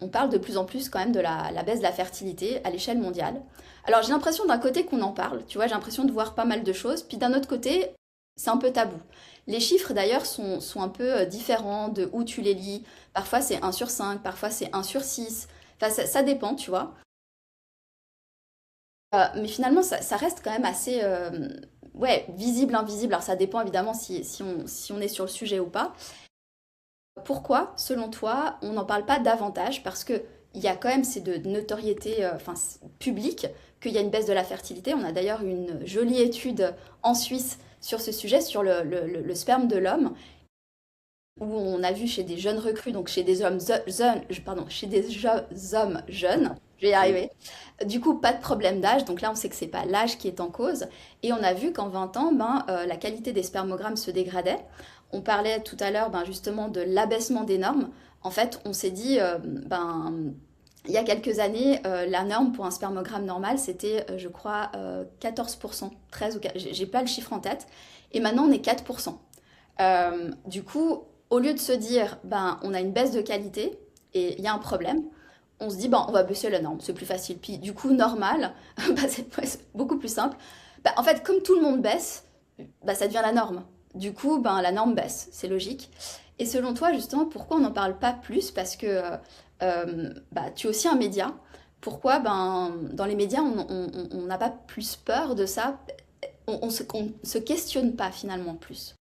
on parle de plus en plus quand même de la baisse de la fertilité à l'échelle mondiale. Alors j'ai l'impression d'un côté qu'on en parle, tu vois, j'ai l'impression de voir pas mal de choses, puis d'un autre côté, c'est un peu tabou. Les chiffres d'ailleurs sont un peu différents de où tu les lis. Parfois c'est 1/5, parfois c'est 1/6. Enfin, ça dépend, tu vois. Mais finalement, ça reste quand même assez ouais, visible, invisible. Alors ça dépend évidemment si on est sur le sujet ou pas. Pourquoi, selon toi, on n'en parle pas davantage? Parce que il y a quand même, c'est de notoriété publique qu'il y a une baisse de la fertilité. On a d'ailleurs une jolie étude en Suisse sur ce sujet, sur le sperme de l'homme, où on a vu chez des jeunes recrues, donc chez des hommes pardon, chez des hommes jeunes, je vais y Oui. arriver. Du coup, pas de problème d'âge, donc là on sait que c'est pas l'âge qui est en cause. Et on a vu qu'en 20 ans, la qualité des spermogrammes se dégradait. On parlait tout à l'heure justement de l'abaissement des normes. En fait, on s'est dit, Il y a quelques années, la norme pour un spermogramme normal, c'était, je crois, 14%, 13 ou 14, j'ai pas le chiffre en tête. Et maintenant, on est 4%. Du coup, au lieu de se dire, ben, on a une baisse de qualité et il y a un problème, on se dit, ben, on va baisser la norme, c'est plus facile. Puis du coup, normal, bah, c'est beaucoup plus simple. Bah, en fait, comme tout le monde baisse, bah, ça devient la norme. Du coup, ben, la norme baisse, c'est logique. Et selon toi, justement, pourquoi on n'en parle pas plus? Parce que bah, tu es aussi un média. Pourquoi ben, dans les médias, on n'a pas plus peur de ça? On se questionne pas finalement plus.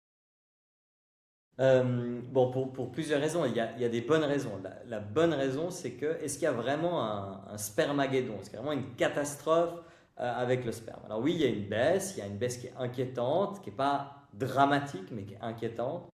Bon, pour plusieurs raisons, il y a des bonnes raisons. La bonne raison, c'est que est-ce qu'il y a vraiment un spermageddon? Est-ce qu'il y a vraiment une catastrophe avec le sperme? Alors oui, il y a une baisse qui est inquiétante, qui n'est pas dramatique, mais qui est inquiétante.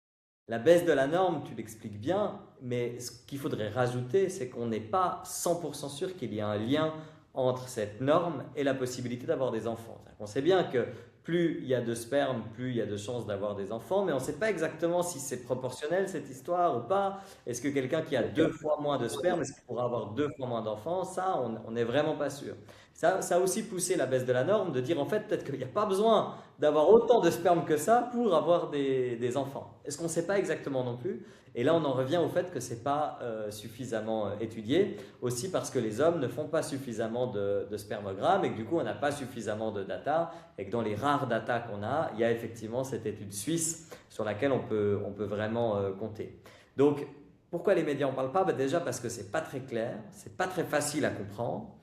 La baisse de la norme, tu l'expliques bien, mais ce qu'il faudrait rajouter, c'est qu'on n'est pas 100% sûr qu'il y ait un lien entre cette norme et la possibilité d'avoir des enfants. On sait bien que plus il y a de sperme, plus il y a de chances d'avoir des enfants, mais on ne sait pas exactement si c'est proportionnel cette histoire ou pas. Est-ce que quelqu'un qui a 2 fois moins de sperme, est-ce qu'il pourra avoir 2 fois moins d'enfants? Ça, on n'est vraiment pas sûr. Ça a aussi poussé la baisse de la norme de dire en fait peut-être qu'il n'y a pas besoin d'avoir autant de sperme que ça pour avoir des enfants. Est-ce qu'on ne sait pas exactement non plus? Et là, on en revient au fait que ce n'est pas suffisamment étudié, aussi parce que les hommes ne font pas suffisamment de spermogrammes et que du coup, on n'a pas suffisamment de data et que dans les rares data qu'on a, il y a effectivement cette étude suisse sur laquelle on peut vraiment compter. Donc, pourquoi les médias n'en parlent pas? Déjà parce que ce n'est pas très clair, ce n'est pas très facile à comprendre.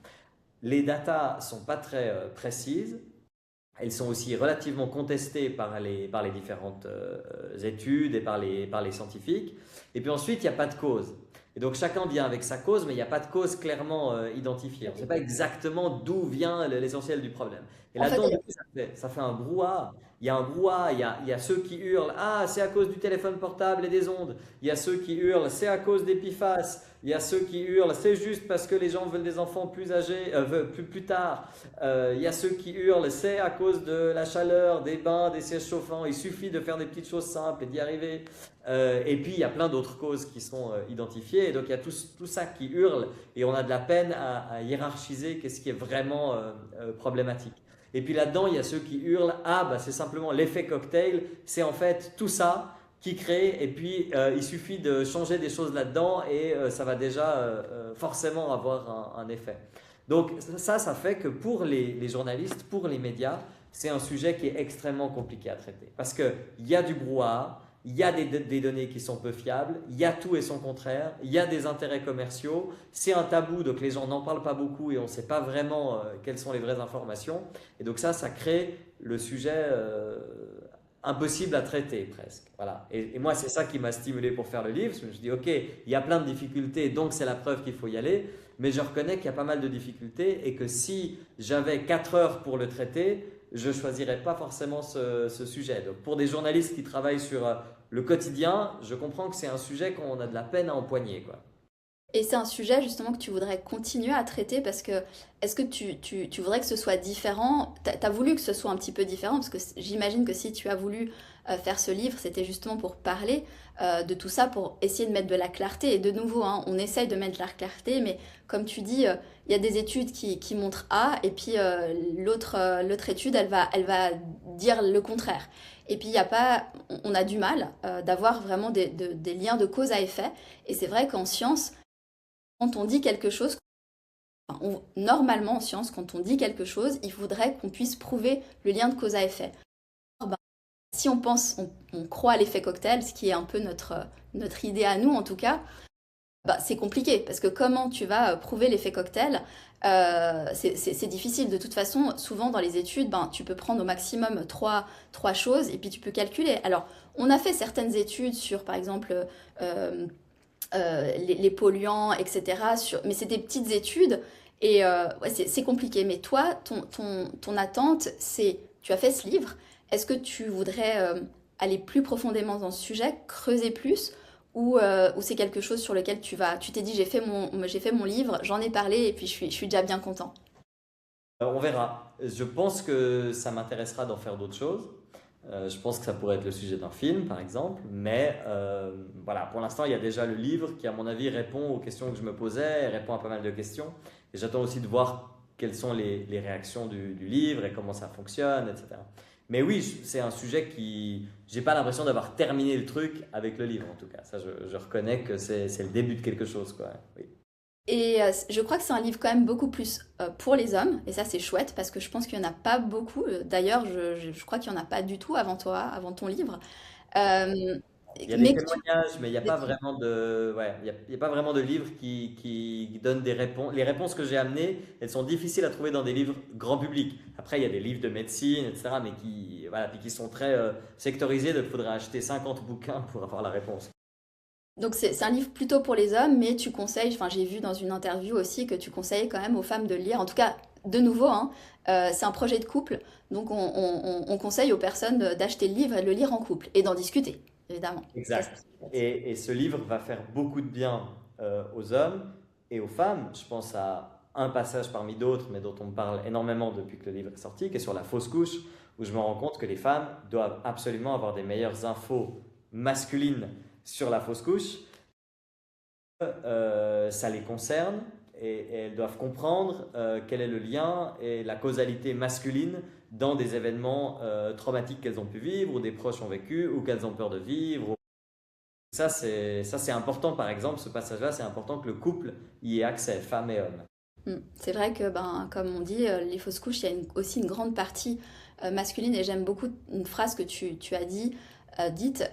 Les datas ne sont pas très précises. Elles sont aussi relativement contestées par les différentes études et par les scientifiques. Et puis ensuite, il n'y a pas de cause. Et donc chacun vient avec sa cause, mais il n'y a pas de cause clairement identifiée. On ne sait pas exactement d'où vient l'essentiel du problème. Et En fait, là-dedans, du coup, ça fait un brouhaha. Il y a un brouhaha, il y a ceux qui hurlent, ah, c'est à cause du téléphone portable et des ondes. Il y a ceux qui hurlent, c'est à cause des PFAS. Il y a ceux qui hurlent, c'est juste parce que les gens veulent des enfants plus âgés, plus tard. Il y a ceux qui hurlent, c'est à cause de la chaleur, des bains, des sièges chauffants. Il suffit de faire des petites choses simples et d'y arriver. Et puis, il y a plein d'autres causes qui sont identifiées. Et donc, il y a tout ça qui hurle et on a de la peine à hiérarchiser qu'est-ce qui est vraiment problématique. Et puis là-dedans, il y a ceux qui hurlent, ah, bah, c'est simplement l'effet cocktail. C'est en fait tout ça qui crée, et puis il suffit de changer des choses là-dedans et ça va déjà forcément avoir un effet. Donc ça fait que pour les journalistes, pour les médias, c'est un sujet qui est extrêmement compliqué à traiter. Parce qu'il y a du brouhaha, il y a des données qui sont peu fiables, il y a tout et son contraire, il y a des intérêts commerciaux, c'est un tabou, donc les gens n'en parlent pas beaucoup et on ne sait pas vraiment quelles sont les vraies informations. Et donc ça crée le sujet impossible à traiter presque. Voilà. Et moi, c'est ça qui m'a stimulé pour faire le livre. Je me suis dit, ok, il y a plein de difficultés, donc c'est la preuve qu'il faut y aller. Mais je reconnais qu'il y a pas mal de difficultés et que si j'avais 4 heures pour le traiter, je ne choisirais pas forcément ce sujet. Donc, pour des journalistes qui travaillent sur le quotidien, je comprends que c'est un sujet qu'on a de la peine à empoigner, quoi. et c'est un sujet justement que tu voudrais continuer à traiter parce que est-ce que tu voudrais que ce soit différent? T'as voulu que ce soit un petit peu différent parce que j'imagine que si tu as voulu faire ce livre, c'était justement pour parler de tout ça, pour essayer de mettre de la clarté. Et de nouveau, hein, on essaye de mettre de la clarté, mais comme tu dis, il y a des études qui montrent A et puis l'autre étude, elle va dire le contraire. Et puis, il y a pas, on a du mal d'avoir vraiment des liens de cause à effet. Et c'est vrai qu'en science, quand on dit quelque chose, enfin, normalement en science, quand on dit quelque chose, il faudrait qu'on puisse prouver le lien de cause à effet. Or, ben, si on pense, on croit à l'effet cocktail, ce qui est un peu notre idée à nous en tout cas, bah, c'est compliqué parce que comment tu vas prouver l'effet cocktail? C'est difficile. De toute façon, souvent dans les études, ben, tu peux prendre au maximum trois choses et puis tu peux calculer. Alors, on a fait certaines études sur, par exemple, euh, les polluants, etc. Mais c'est des petites études et ouais, c'est compliqué. Mais toi, ton attente, c'est, tu as fait ce livre. Est-ce que tu voudrais aller plus profondément dans ce sujet, creuser plus, ou c'est quelque chose sur lequel tu t'es dit, j'ai fait mon livre, j'en ai parlé et puis je suis déjà bien content. On verra. Je pense que ça m'intéressera d'en faire d'autres choses. Je pense que ça pourrait être le sujet d'un film, par exemple, mais voilà, pour l'instant, il y a déjà le livre qui, à mon avis, répond aux questions que je me posais, et répond à pas mal de questions. Et j'attends aussi de voir quelles sont les réactions du livre et comment ça fonctionne, etc. Mais oui, c'est un sujet qui... J'ai pas l'impression d'avoir terminé le truc avec le livre, en tout cas. Ça, je reconnais que c'est le début de quelque chose, quoi. Oui. Et je crois que c'est un livre quand même beaucoup plus pour les hommes, et ça c'est chouette parce que je pense qu'il n'y en a pas beaucoup. D'ailleurs, je crois qu'il n'y en a pas du tout avant toi, avant ton livre. Euh, Il y a des mais que tu... témoignages, mais il n'y a pas vraiment de, ouais, il y a pas vraiment de livre qui donne des réponses. Les réponses que j'ai amenées, elles sont difficiles à trouver dans des livres grand public. Après, il y a des livres de médecine, etc., mais qui, voilà, puis qui sont très sectorisés, donc il faudrait acheter 50 bouquins pour avoir la réponse. Donc c'est un livre plutôt pour les hommes, mais tu conseilles, enfin j'ai vu dans une interview aussi que tu conseilles quand même aux femmes de le lire. En tout cas, de nouveau, hein, c'est un projet de couple, donc on conseille aux personnes d'acheter le livre et de le lire en couple et d'en discuter, évidemment. Ça, Exact. c'est chouette. Et ce livre va faire beaucoup de bien aux hommes et aux femmes. Je pense à un passage parmi d'autres, mais dont on me parle énormément depuis que le livre est sorti, qui est sur la fausse couche, où je me rends compte que les femmes doivent absolument avoir des meilleures infos masculines sur la fausse couche. Ça les concerne et elles doivent comprendre quel est le lien et la causalité masculine dans des événements traumatiques qu'elles ont pu vivre ou des proches ont vécu ou qu'elles ont peur de vivre. Ça, c'est important, par exemple, ce passage-là, c'est important que le couple y ait accès, femme et homme. C'est vrai que, ben, comme on dit, les fausses couches, il y a aussi une grande partie masculine et j'aime beaucoup une phrase que tu as dite,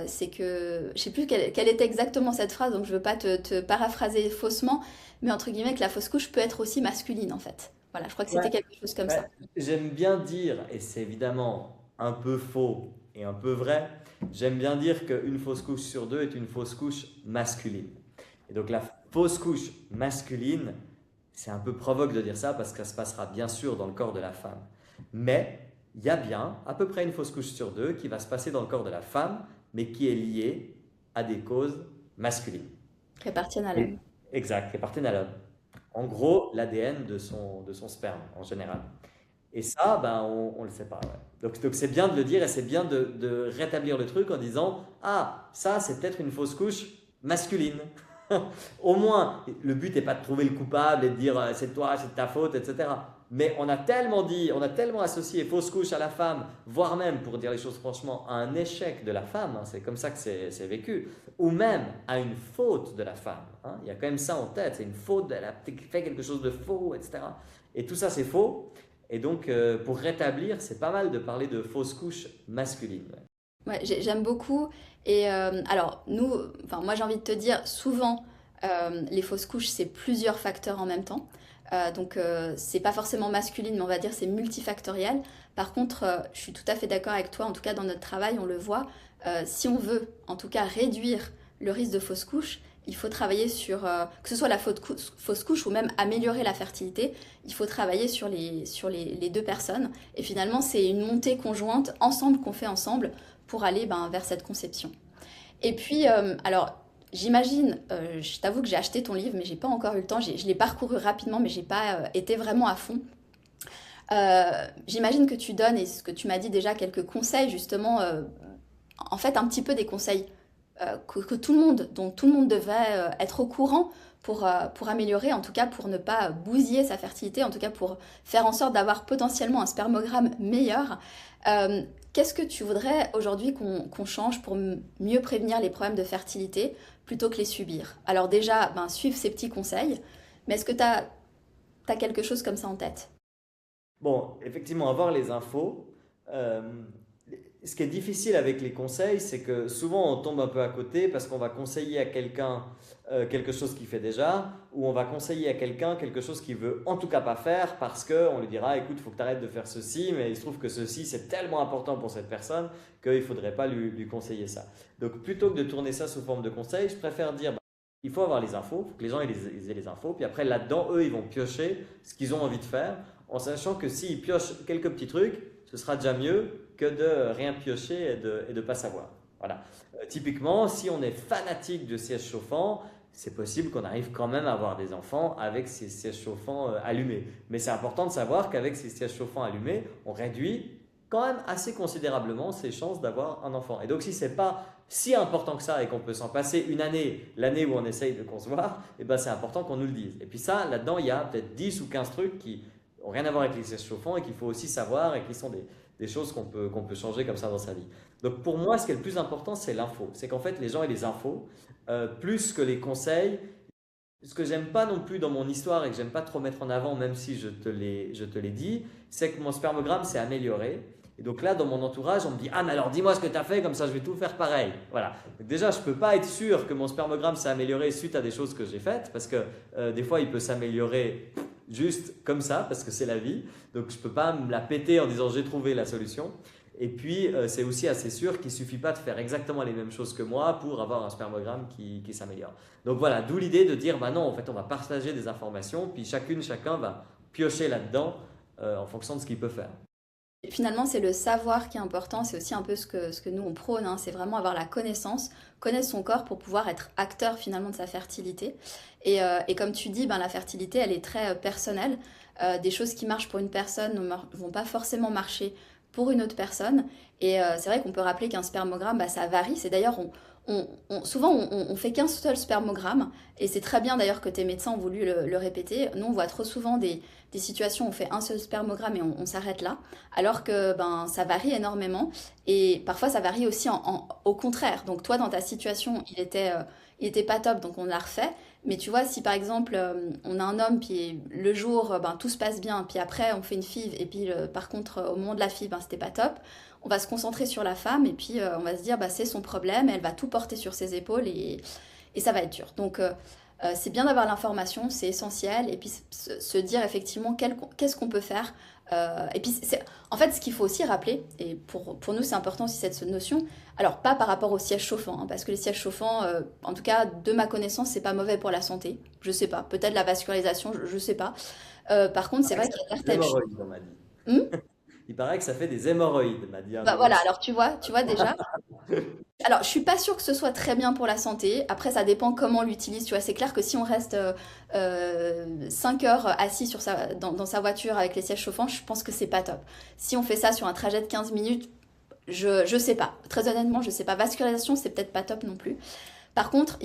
c'est que, je sais plus quelle était exactement cette phrase, donc je veux pas te paraphraser faussement, mais entre guillemets que la fausse couche peut être aussi masculine en fait. Voilà, je crois que Ouais, c'était quelque chose comme ouais. ça. J'aime bien dire, et c'est évidemment un peu faux et un peu vrai, j'aime bien dire qu'une fausse couche sur deux est une fausse couche masculine. Et donc la fausse couche masculine, c'est un peu provoque de dire ça parce que ça se passera bien sûr dans le corps de la femme. Mais il y a bien à peu près une fausse couche sur deux qui va se passer dans le corps de la femme, mais qui est liée à des causes masculines. Qui appartiennent à l'homme. Et- Exact, qui appartiennent à l'homme. En gros, l'ADN de son sperme en général. Et ça, ben, on le sait pas. Ouais. Donc c'est bien de le dire et c'est bien de rétablir le truc en disant, ah, ça c'est peut-être une fausse couche masculine. Au moins, le but n'est pas de trouver le coupable et de dire c'est toi, c'est de ta faute, etc. Mais on a tellement dit, on a tellement associé fausse couche à la femme, voire même, pour dire les choses franchement, à un échec de la femme, hein, c'est comme ça que c'est vécu, ou même à une faute de la femme. Hein. Il y a quand même ça en tête, c'est une faute, elle a fait quelque chose de faux, etc. Et tout ça c'est faux. Et donc, pour rétablir, c'est pas mal de parler de fausse couche masculine. Ouais. Ouais, j'aime beaucoup. Et alors, nous, enfin, moi j'ai envie de te dire, souvent, les fausses couches, c'est plusieurs facteurs en même temps. Donc, c'est pas forcément masculine, mais on va dire c'est multifactoriel. Par contre, je suis tout à fait d'accord avec toi, en tout cas dans notre travail, on le voit. Si on veut, en tout cas, réduire le risque de fausse couche, il faut travailler sur, que ce soit la fausse couche ou même améliorer la fertilité, il faut travailler sur les deux personnes. Et finalement, c'est une montée conjointe, ensemble, qu'on fait ensemble pour aller ben, vers cette conception. Et puis, alors, j'imagine, je t'avoue que j'ai acheté ton livre, mais j'ai pas encore eu le temps. Je l'ai parcouru rapidement, mais j'ai pas été vraiment à fond. J'imagine que tu donnes, et ce que tu m'as dit déjà, quelques conseils, justement, en fait, un petit peu des conseils que tout le monde, dont tout le monde devrait être au courant pour améliorer, en tout cas pour ne pas bousiller sa fertilité, en tout cas pour faire en sorte d'avoir potentiellement un spermogramme meilleur. Euh, Qu'est-ce que tu voudrais aujourd'hui qu'on change pour mieux prévenir les problèmes de fertilité plutôt que les subir? Alors déjà, ben, suivre ces petits conseils, mais est-ce que tu as quelque chose comme ça en tête? Bon, effectivement, avoir les infos. euh, Ce qui est difficile avec les conseils, c'est que souvent on tombe un peu à côté parce qu'on va conseiller à quelqu'un quelque chose qu'il fait déjà, ou on va conseiller à quelqu'un quelque chose qu'il veut en tout cas pas faire parce qu'on lui dira écoute, il faut que tu arrêtes de faire ceci, mais il se trouve que ceci c'est tellement important pour cette personne qu'il ne faudrait pas lui conseiller ça. Donc plutôt que de tourner ça sous forme de conseil, je préfère dire bah, il faut avoir les infos, il faut que les gens ils aient les infos, puis après là-dedans, eux, ils vont piocher ce qu'ils ont envie de faire en sachant que s'ils piochent quelques petits trucs, ce sera déjà mieux que de rien piocher et de pas savoir. Voilà. Typiquement, si on est fanatique de sièges chauffants, c'est possible qu'on arrive quand même à avoir des enfants avec ces sièges chauffants allumés. Mais c'est important de savoir qu'avec ces sièges chauffants allumés, on réduit quand même assez considérablement ses chances d'avoir un enfant. Et donc si c'est pas si important que ça et qu'on peut s'en passer une année, l'année où on essaye de concevoir, et ben c'est important qu'on nous le dise. Et puis ça, là-dedans, il y a peut-être 10 ou 15 trucs qui n'ont rien à voir avec les sièges chauffants et qu'il faut aussi savoir et qui sont des choses qu'on peut changer comme ça dans sa vie. Donc pour moi, ce qui est le plus important, c'est l'info. C'est qu'en fait, les gens aient les infos, plus que les conseils. Ce que j'aime pas non plus dans mon histoire et que j'aime pas trop mettre en avant, même si je te l'ai dit, c'est que mon spermogramme s'est amélioré. Et donc là, dans mon entourage, on me dit: ah, mais alors dis-moi ce que tu as fait, comme ça je vais tout faire pareil. Voilà. Donc déjà, je ne peux pas être sûr que mon spermogramme s'est amélioré suite à des choses que j'ai faites, parce que des fois, il peut s'améliorer juste comme ça, parce que c'est la vie. Donc je ne peux pas me la péter en disant j'ai trouvé la solution. Et puis, c'est aussi assez sûr qu'il ne suffit pas de faire exactement les mêmes choses que moi pour avoir un spermogramme qui s'améliore. Donc voilà, d'où l'idée de dire, bah non, en fait, on va partager des informations, puis chacun va piocher là-dedans en fonction de ce qu'il peut faire. Finalement, c'est le savoir qui est important, c'est aussi un peu ce que nous on prône, hein. C'est vraiment avoir la connaissance, connaître son corps pour pouvoir être acteur finalement de sa fertilité. Et comme tu dis, ben, la fertilité, elle est très personnelle. Des choses qui marchent pour une personne ne vont pas forcément marcher pour une autre personne. Et c'est vrai qu'on peut rappeler qu'un spermogramme, bah, ça varie. C'est d'ailleurs, souvent, on fait qu'un seul spermogramme. Et c'est très bien d'ailleurs que tes médecins ont voulu le répéter. Nous, on voit trop souvent des situations où on fait un seul spermogramme et on s'arrête là. Alors que ben, ça varie énormément. Et parfois, ça varie aussi au contraire. Donc toi, dans ta situation, il était pas top, donc on l'a refait. Mais tu vois, si par exemple, on a un homme, puis le jour, ben, tout se passe bien, puis après, on fait une FIV, et puis par contre, au moment de la FIV, ben, c'était pas top, on va se concentrer sur la femme, et puis on va se dire, bah, c'est son problème, elle va tout porter sur ses épaules, et ça va être dur. Donc, c'est bien d'avoir l'information, c'est essentiel, et puis se dire effectivement qu'est-ce qu'on peut faire. Et puis, en fait, ce qu'il faut aussi rappeler, et pour nous, c'est important aussi cette notion, alors pas par rapport aux sièges chauffants, hein, parce que les sièges chauffants, en tout cas, de ma connaissance, c'est pas mauvais pour la santé. Je sais pas, peut-être la vascularisation, je sais pas. Par contre, c'est vrai qu'il y a Des certaines choses. hémorroïdes, on m'a dit. Hmm. Il paraît que ça fait des hémorroïdes, m'a dit un Bah des voilà, médecins. alors tu vois déjà. Alors, je suis pas sûre que ce soit très bien pour la santé. Après, ça dépend comment on l'utilise. Tu vois, c'est clair que si on reste 5 heures assis dans sa voiture avec les sièges chauffants, je pense que c'est pas top. Si on fait ça sur un trajet de 15 minutes, je sais pas. Très honnêtement, je sais pas. Vascularisation, c'est peut-être pas top non plus. Par contre,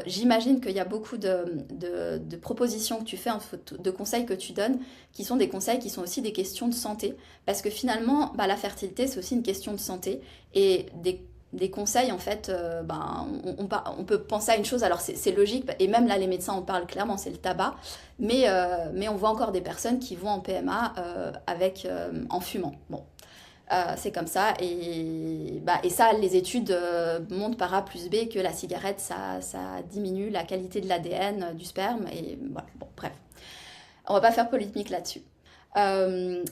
j'imagine qu'il y a beaucoup de propositions que tu fais, de conseils que tu donnes, qui sont des conseils qui sont aussi des questions de santé. Parce que finalement, bah, la fertilité, c'est aussi une question de santé. Et des conseils, en fait, ben, on peut penser à une chose, alors c'est logique, et même là, les médecins en parlent clairement, c'est le tabac. Mais on voit encore des personnes qui vont en PMA en fumant. Bon, c'est comme ça. Et ça, les études montrent par A plus B que la cigarette, ça diminue la qualité de l'ADN du sperme. Et voilà, bon, bref. On va pas faire polémique là-dessus. Ben,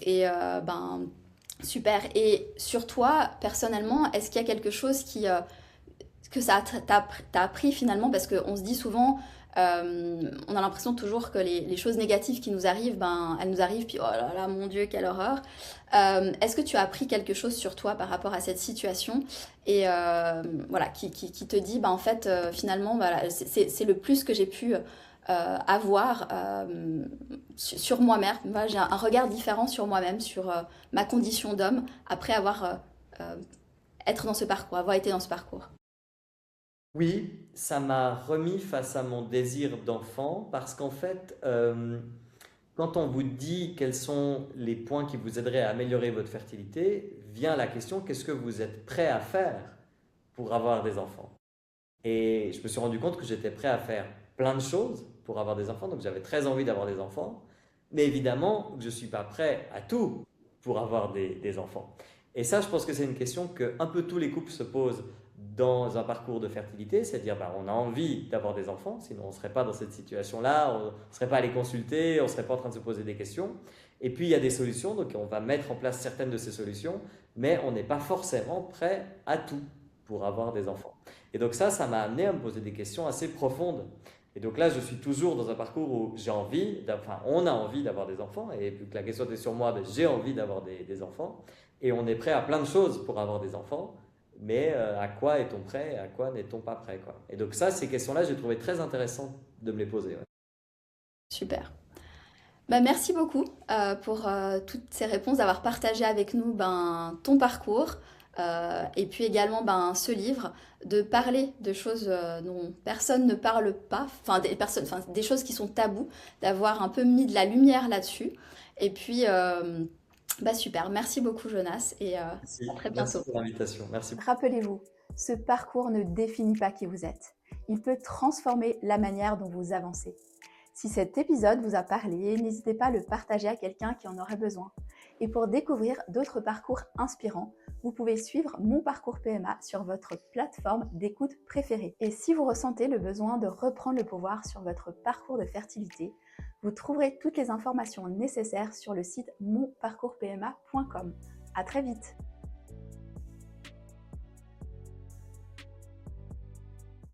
super. Et sur toi, personnellement, est-ce qu'il y a quelque chose que t'as appris finalement? Parce qu'on se dit souvent, on a l'impression toujours que les choses négatives qui nous arrivent, ben, elles nous arrivent, puis oh là là, mon Dieu, quelle horreur. Est-ce que tu as appris quelque chose sur toi par rapport à cette situation et voilà, qui te dit, ben, en fait, finalement, voilà, c'est le plus que j'ai pu avoir sur moi-même. Voilà, j'ai un regard différent sur moi-même, sur ma condition d'homme, après être dans ce parcours, avoir été dans ce parcours. Oui, ça m'a remis face à mon désir d'enfant parce qu'en fait, quand on vous dit quels sont les points qui vous aideraient à améliorer votre fertilité, vient la question, qu'est-ce que vous êtes prêt à faire pour avoir des enfants? Et je me suis rendu compte que j'étais prêt à faire plein de choses pour avoir des enfants, donc j'avais très envie d'avoir des enfants, mais évidemment, je ne suis pas prêt à tout pour avoir des enfants. Et ça, je pense que c'est une question que un peu tous les couples se posent dans un parcours de fertilité, c'est-à-dire bah, on a envie d'avoir des enfants, sinon on ne serait pas dans cette situation-là, on ne serait pas allé consulter, on ne serait pas en train de se poser des questions. Et puis il y a des solutions, donc on va mettre en place certaines de ces solutions, mais on n'est pas forcément prêt à tout pour avoir des enfants. Et donc ça m'a amené à me poser des questions assez profondes. Et donc là, je suis toujours dans un parcours où on a envie d'avoir des enfants, et vu que la question était sur moi, ben, j'ai envie d'avoir des enfants, et on est prêt à plein de choses pour avoir des enfants, mais à quoi est-on prêt et à quoi n'est-on pas prêt, quoi. Et donc ça, ces questions-là, j'ai trouvé très intéressant de me les poser. Ouais. Super. Bah, merci beaucoup pour toutes ces réponses, d'avoir partagé avec nous ton parcours et puis également ce livre, de parler de choses dont personne ne parle pas, enfin, des choses qui sont tabous, d'avoir un peu mis de la lumière là-dessus. Et puis, super, merci beaucoup Jonas et à Merci, très merci bientôt. pour l'invitation. Merci. Rappelez-vous, ce parcours ne définit pas qui vous êtes. Il peut transformer la manière dont vous avancez. Si cet épisode vous a parlé, n'hésitez pas à le partager à quelqu'un qui en aurait besoin. Et pour découvrir d'autres parcours inspirants, vous pouvez suivre Mon Parcours PMA sur votre plateforme d'écoute préférée. Et si vous ressentez le besoin de reprendre le pouvoir sur votre parcours de fertilité, vous trouverez toutes les informations nécessaires sur le site monparcourspma.com. À très vite!